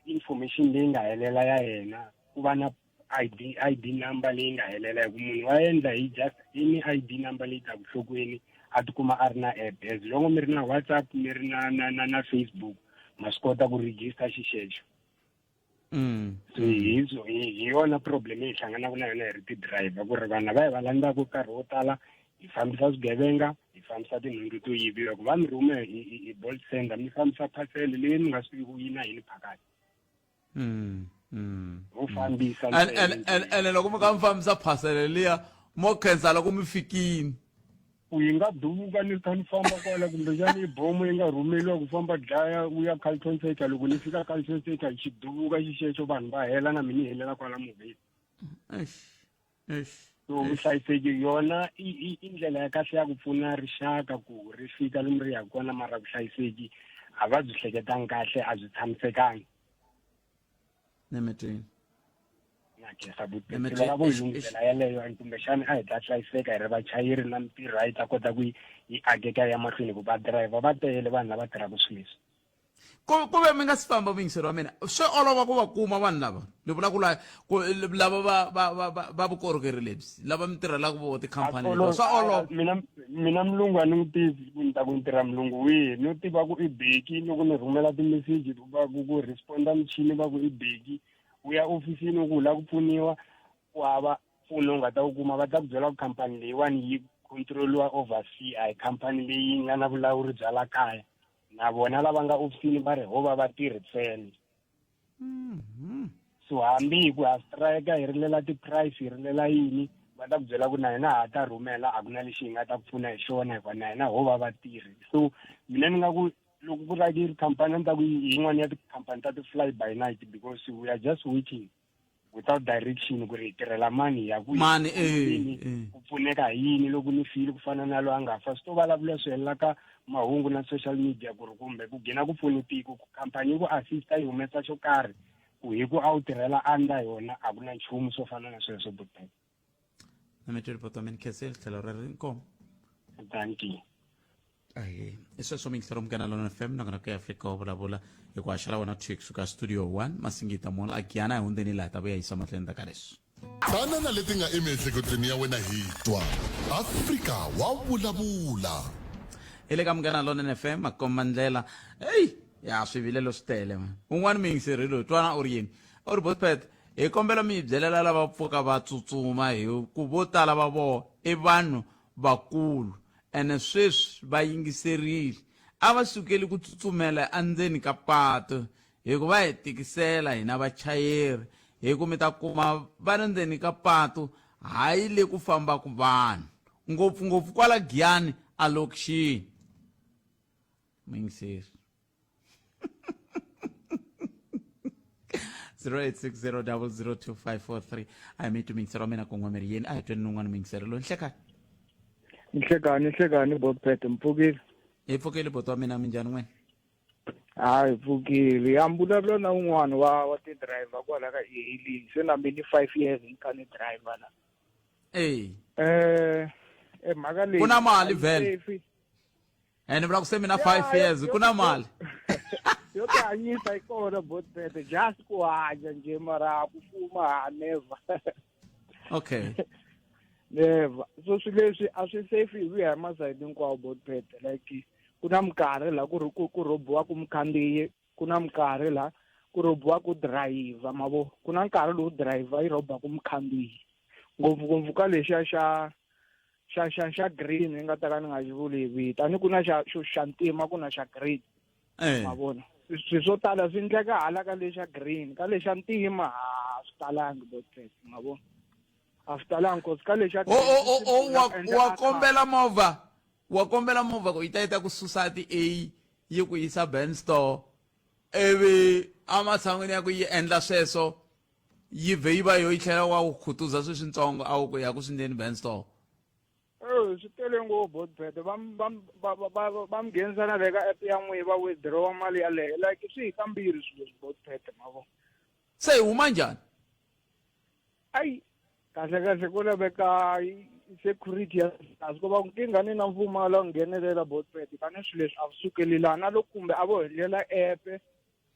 information leyi nga helela ya yena, ku va na ID number leyi nga helela hi ku munhu wa endla hi just any ID number leyi taku nhlokweni a tikuma a ri na app. As long mi ri na WhatsApp mi ri na Facebook ma swi kota ku register xixexo. So hi yona problem hi hlanganaka na yona hi ri ti-driver ku ri vanhu va landzaku nkarhi wo tala hi fambisa swigevenga hi fambisa tinhundzu to yiviwa ku va mi rhume hi Bolt Sender mi fambisa parcel leyi mi nga swi tivi ku yi na yini phakati. Vo fambisa ene loko mi kha mi fambisa parcel liya mo khensa loko mi fikini ku yi nga duvuka ni kha ni famba kwala kumbexani bomo yi nga rhumeliwa ku famba dlaya u ya Carlton Center, loko ni fika Carlton Center xi duvuka xixexo vanhu va hela na mina helela kwala movheni. So vuhlayiseki yona i ndlela ya kahle ya ku pfuna rixaka ku ri fika lomu ri yaka kona, mara vuhlayiseki a va byi hleketanga kahle, a byi tshamisekangi. Nemetini lava vo ndlela yaleyo kumbexani a hi ta hlayiseka hi ri vachayeri na mitirho a yi ta kota ku yi akeka ya mahlweni ku va driver va tele vanhu lava tirhaka swilo leswi. Ku ve mi nga si famba Mingisele wa mina swi olova ku va kuma vanhu lava ni vula ku lava va vukorhokeri lebyi lava mi tirhelaka vo tikhampani leti swa olova. Mina mulungu a ni n'wi tivi ku ni ta ku ni tirha mulungu wihi, ni tiva ku i beki loko ni rhumela timeseji va ku responda michini va ku i beki, u ya ofisini ku la ku pfuniwa ku hava mpfuno u nga ta wu kuma va ta ku byela ku khampani leyiwani yi controliwa oversea a hi khampani leyi nga na vulawuri bya la kaya, na vona lava nga ofisini va ri ho va vatirhi ntsena. So hambi hi ku ha strike hi rilela ti-price hi rilela yini va ta ku byela ku na hina ha ta rhumela a ku na lexi hi nga ta pfuna hi xona hikuva na hina ho va vatirhi. So mina ni nga ku loko ku ri yi ri khampani a ni ta ku yin'wana ya tikhampani ta ti-fly by night, because we are just waiting without direction ku ri hi tirhela mani ya ku ku pfuneka hi yini loko ni file ku fana na lo a nga fa. Swi to vulavula swi helela ka mahungu na social media ku ri kumbe ku gina ku pfunetiko ku khampani yi ku assista yi humesa xo karhi ku hi ku a wu tirhela anda yona a ku na nchumu swo fana na sweswo buteka. Nameteri Potomen Kessel tlhelo ri ri nkomo. Thank you. I sweswo Mingisele Mkanalo FM na kana ka Afrika wa vulavula hi ku haxela wena Twix suka studio 1 masingita mola a giyana hi hundeni laha ta vuya yisa mahlweni ta ka leswi. Banana leti nga emiehleketweni ya wena hi twa Afrika wa vulavula. Ile ka Mkanalo FM akoma ndlela ya swivilelo swi tele man. Un'wana Mingisele lo twana u ri yini u ri Botpet hi kombela mi byelela lava pfuka va tsutsuma hi ku vo tala va vo i vanhu vakulu ene sweswi va yingiserile a va sukeli ku tsutsumela endzeni ka patu hi ku va hi tikisela hina vachayeri hi ku mi ta kuma va ri ndzeni ka patu hayi le ku fambaka vanhu ngopfungopfu kwala Giyani a lokixini. Mingisele 0860002543 a mi tu Mingisele wa mina kongomeri yeni a hi tweni nun'wana Mingisele lo nhlekani. Nhlekani Botpet mpfukile. Hi pfukile boto wa mina minjhani n'wina? Hayi pfukile ya mbulavulo na un'wana wa ti-driver kwala ka e-hailing se na mini 5 years ni kha ni driver la. Mhaka leyi ku na mali vhele ene vula ku se mina 5 years ku na mali yo ti hanyisa hi kona Botpet just ku hanya nje mara ku fuma never. Okay. Never. So swilo leswi a swi safe hi ya masayiti hinkwawo Botpet, like ku na minkarhi la ku rhobiwa ku mukhandziyi, ku na minkarhi la ku robiwa ku driver mavo ku na nkarhi lowu driver yi roba ku mukhandziyi ngopfungopfu ka lexiya xa green ni nga ta ka ni nga xi vuli hi vita ni ku na xa ntima ku na xa green mavona swi swo tala swi endleka hala ka lexa green ka lexa ntima swi talangi botsetse mavona a swi talangi cause ka lexa wa kombela movha ku yi ta ku susa ti-A yi ku yisa Ben store ivi ematshan'wini ya ku yi endla sweswo yi vhe yi va yo yi tlhela wa ku khutuza swintsongo a wu ku ya ku swinene Ben store swi tele ngopfu botpet va mi nghenisa na le ka app ya n'wina va withdraw mali yaleyo like swi hi kambirhi swilo swi botpet mavo se hi huma njhani ayi kahle ku laveka security ya asi ku va nkinga ni na mpfumala ku nghenelela botpet kani swilo leswi a swi sukelelana loko kumbe a vo helela app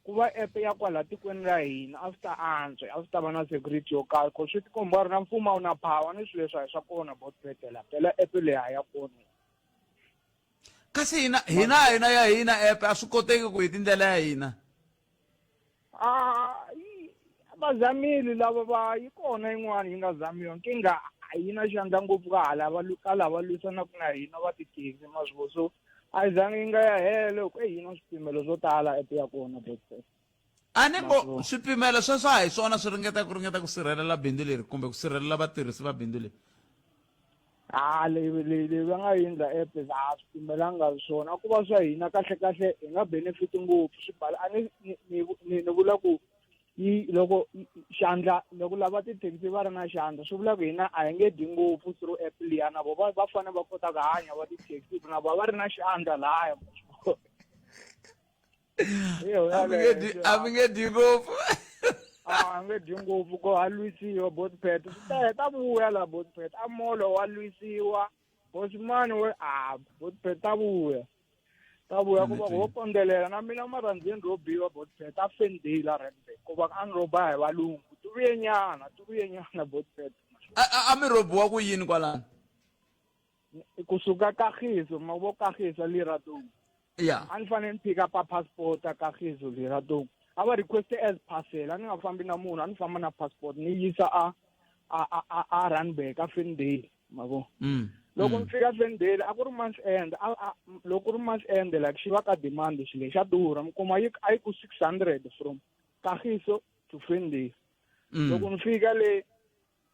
ku va app ya kwala tikweni ra hina a swi ta antswa a swi ta va na security yo karhi ku swi tikomba ri na mfumo na power ni swilo leswi a hi swa kona botpet la phela app leyi a ya kona kasi hina ya hina app a swi koteki ku hi tindlela ya hina va zamile lava va yi kona yin'wana yi nga zamiwa nkinga a yi na xandla ngopfu ka lava lwisanaka na hina va tithekisi maswo so a yi zangi yi nga ya hele ku hi na swipimelo swo tala app ya kona botpet a ni ngo swipimelo sweswo a hi swona swi ringeta ku sirhelela bindzu leri kumbe ku sirhelela vatirhisi va bindzu leri leyi va nga endla app a swipimelanga swona ku va swa hina kahle hi nga benefit ngopfu swi bala a ni vula ku loko lava tithekisi va ri na xandla swi vula ku hina a hi nge dyi ngopfu through app liya na vo va fanele va kota ku hanya va tithekisi na vo va ri na xandla lahaya a mi nge dyi ngopfu a nge dyi ngopfu ko ha lwisiwa botpet swi ta vuya la botpet a molo wa lwisiwa bosman we botpet ta vuya ku va vo kondelela na mina marhandzeni ro biwa botpet a fendila rende ku va a ni roba hi valungu tuvuyenyana botpet a mi robiwa ku yini kwalano kusuka kagiso ma vo kagiso liratong ya a ni fanele ni phika pa passport a kagiso liratong a va request as parcel a ni nga fambi na munhu a ni famba na passport ni yisa a Randburg a Fendale mavo loko ni fika Fendale a ku ri month end loko ku ri month end like xi va ka demand xi lexa durha mi kuma a yi ku 600 from Kagiso to Fendale loko ni fika le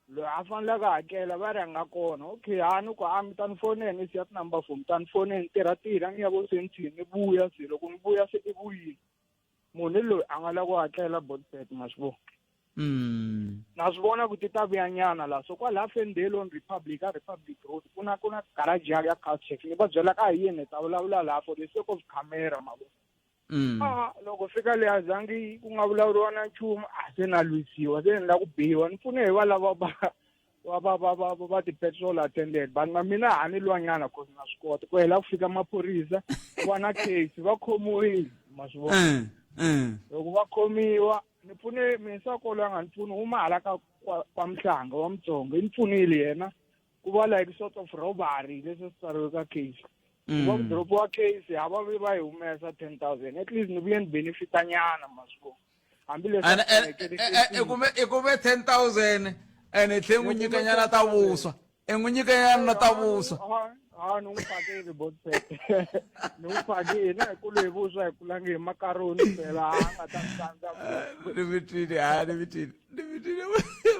loyi a faneleke a hakela va ri a nga kona okay ni ku mi ta ni foneni ni siya tinumber for mi ta ni foneni tirha ni ya vo sentini ni vuya se loko ni vuya se i vuyile munhu loyi a nga lava ku hakela botpet ma swi vona na swi vona ku ti ta vuyanyana la so kwalaha Fendale on Republic Road ku na garage ya Caltex ni va byela ka hi yini ta vulavula laha for the sake of camera ma vona loko fika le a zangi ku nga vulavuriwa na nchumu a se na lwisiwa se ni la ku biwa ni pfune hi va lava va ti-petrol attendant vanhu na mina a ni lwanyana cause na swi kota ku hela ku fika maphorisa ku va na case va khomiwile ma swi vona loko va khomiwa ni pfune misakolo a nga ni pfuni huma hala kwa Mhlanga wa Mutsonga yi ni pfunile yena ku va like sort of robbery leswi swi tsariwe ka case ku va ku dropiwa case a va vi va hi humesa 10,000 at least ni vuye ni benefita nyana ma swi vona hambileswi i kume 10,000 ene tlhe n'wi nyika nyana ta vuswa n'wi nyika nyana ta vuswa ni n'wi phakile botpet ni n'wi phakile hi ku loyi vuswa hi kulangi hi makaroni phela a nga ta ni tsandza ni vitile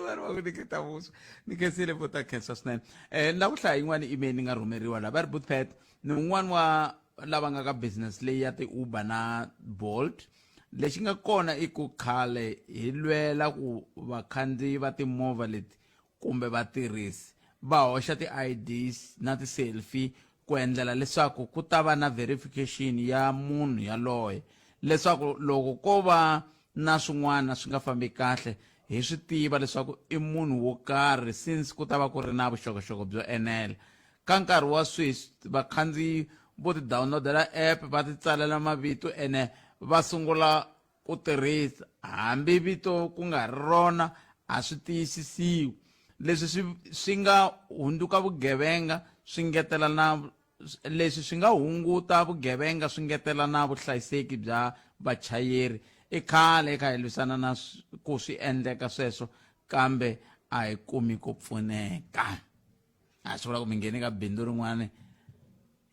vanhu va ku niketa vuswa ni khensile vo ta khensa swinene ni la ku hlaya yin'wana email ni nga rhumeriwa laha va ri botpet ni un'wana wa lava nga ka business leyi ya ti-Uber na Bolt lexi nga kona i ku khale hi lwela ku vakhandziyi va timovha leti kumbe vatirhisi va hoxa ti-IDs na ti-selfie ku endlela leswaku ku ta va na verification ya munhu yaloye leswaku loko ko va na swin'wana swi nga fambi kahle hi swi tiva leswaku i munhu wo karhi since ku ta va ku ri na vuxokoxoko byo enela ka nkarhi wa sweswi vakhandziyi vo ti downloadela app va ti tsalela mavito ene va sungula ku tirhisa hambi vito ku nga ri rona a swi tiyisisiwi leswi swi nga hunduka vugevenga swi ngetela na leswi swi nga hunguta vugevenga swi ngetela na vuhlayiseki bya vachayeri i khale i kha hi lwisana na ku swi endleka sweswo kambe a hi kumi ku pfuneka a swi vula ku mi ngheni ka bindzu rin'wana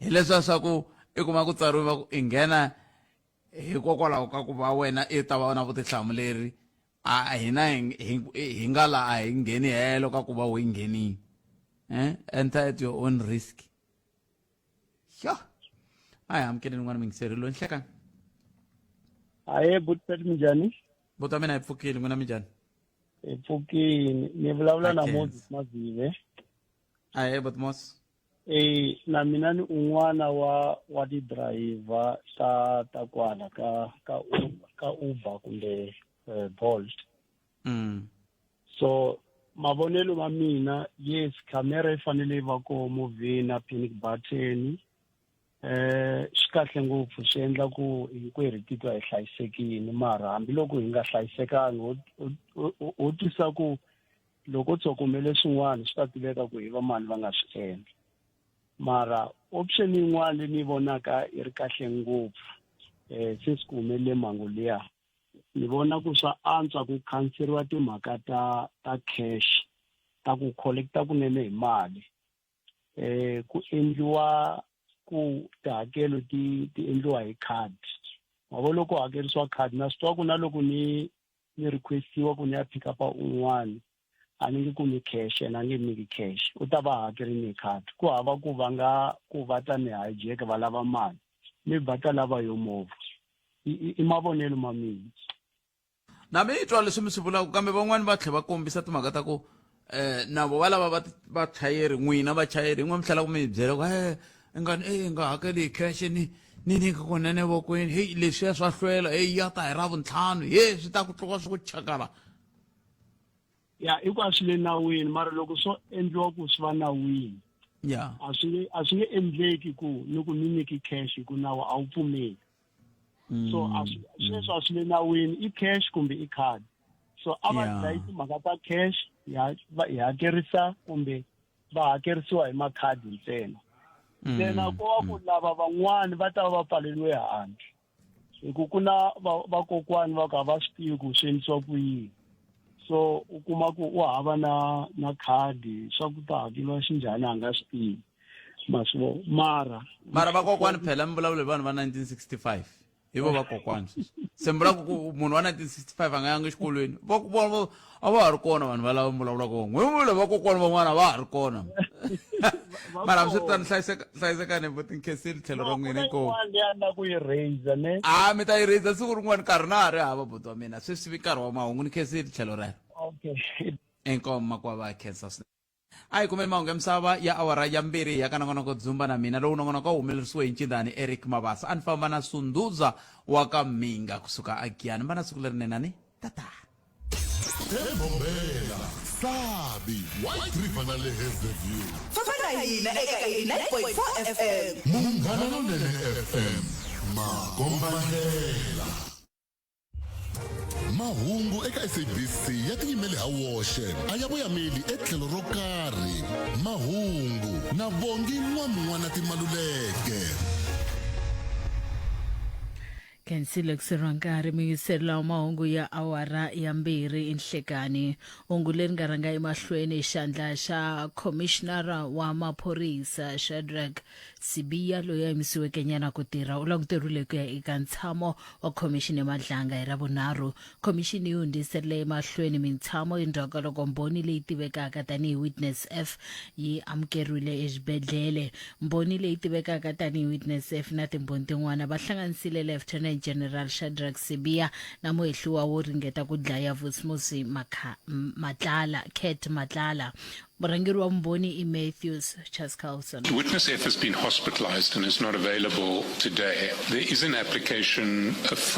hi leswiya swa ku i kuma ku tsariwe va ku i nghena hikokwalaho ka ku va wena i ta va na vutihlamuleri a hina hi nga la a hi ngheni helo ka ku va u nghenini enter at your own risk yo a hi amukeleni n'wana mi ngiseri lo nhlekani Aye, Butpet Mijani. buta mina hi pfukile n'wina mi njhani Hi pfukile. Ni vulavula na Moses Mazive. aye Butmos Na mina ni un'wana wa ti driver ta kwala ka Uber kumbe Bolt. So mavonelo ma mina yes camera yi fanele yi va koho movheni na panic button. Swi kahle ngopfu swi endla ku hinkwerhu hi titwa hi hlayisekile mara hambiloko hi nga hlayisekangi ho tisa ku loko tsokomele swin'wana swi ta tiveka ku hi va mani va nga swi endla mara option yin'wana leyi ni vonaka yi ri kahle ngopfu since ku humelele mhangu liya ni vona ku swa antswa ku khanseriwa timhaka ta cash ta ku collecta kunene hi mali ku endliwa ku tihakelo ti endliwa hi khadi mavo loko hakerisiwa khadi na swi twa ku na loko ni requestiwa ku ni ya pick up un'wana a ni nge kumi cash and a nge nyiki cash u ta va hakerini hi khadi ku hava ku va ta ni hijack va lava mali ni va ta lava yo movha i mavonelo ma mina na mi twa leswi mi swi vulaka kambe van'wani va tlhela va kombisa timhaka ta ku na vo va lava vachayeri n'wina vachayeri yin'we mi tlhela ku mi byela ku i nga hakeli hi cash ni nyika kunene vokweni heyi leswiya swa hlwela heyi ya ta hi ravuntlhanu swi ta ku tluka swi ku chakala ya hinkwaswo swi le nawini mara loko swo endliwa ku swi va nawini a swi nge endleki ku ni ku ni nyiki cash hi ku nawu a wu pfumeli so sweswo a swi le nawini i cash kumbe i khadi so a va dlayi timhaka ta cash hi hakerisa kumbe va hakerisiwa hi makhadi ntsena ntsena ko va ku lava van'wani va ta va va pfaleliwe handle hi ku na vakokwani va ka va swi tivi ku swi endlisiwa ku yini so u kuma ku u hava na khadi swa ku ta hakeriwa xinjhani a nga swi tivi masivo mara vakokwani phela mi vulavula hi vanhu va 1965 hi vo vakokwani se mi vula ku munhu wa 1965 a nga yangi exikolweni a va ha ri kona vanhu valava mi vulavulaka n'we vula vakokwani van'wana a va ha ri kona mara swi tani hlayisekani votinkheseli tlhelo ra n'wina mi ta yi raise siku rin'wana nkarhi na ha ri hava buti wa mina sweswi vi nkarhi wa mahungu ni kheseli tlhelo rero enkoma kwa va khensa a hi kumeni mahungu ya misava ya awara ya mbirhi ya ka nongonoko dzumba na mina lowu nongonoko wu humelerisiwe hi ncindani Eric Mabasa a ni famba na Sunduza wa ka Minga kusuka a Giyani va na siku lerinenani tata Embombela Sabi White River na le Hazyview Fafana hina eka 89.4 FM Munghana Lonene FM Makombandlela mahungu eka SABC ya tiyimele ha woxe a ya voyameli etlhelo ro karhi mahungu na vongi n'wana timaluleke Kensile kusirwankari mingiserla mahungu ya awara ya mbirhi enhlekani hungu leri nga rhanga emahlweni xandla xa commissioner wa maphorisa Shadrack Sibiya loyi a yimisiweke nyana ku tirha u languteriwile ku ya eka ntshamo wa khomixini emadlanga hi ravunharhu khomixini yi hundziserile emahlweni mintshamo endzhaku loko mbhoni leyi tivekaka tanihi Witness F yi amukeriwile exibedhlele mbhoni leyi tivekaka tanihi Witness F na timbhoni tin'wana va hlanganisile Lieutenant General Shadrack Sibiya na muhehliwa wo ringeta ku dlaya Vusimusi Cat Matlala murhangeri wa mbhoni i Matthews Chaskalson. Witness F has been hospitalized and is not available today. There is an application for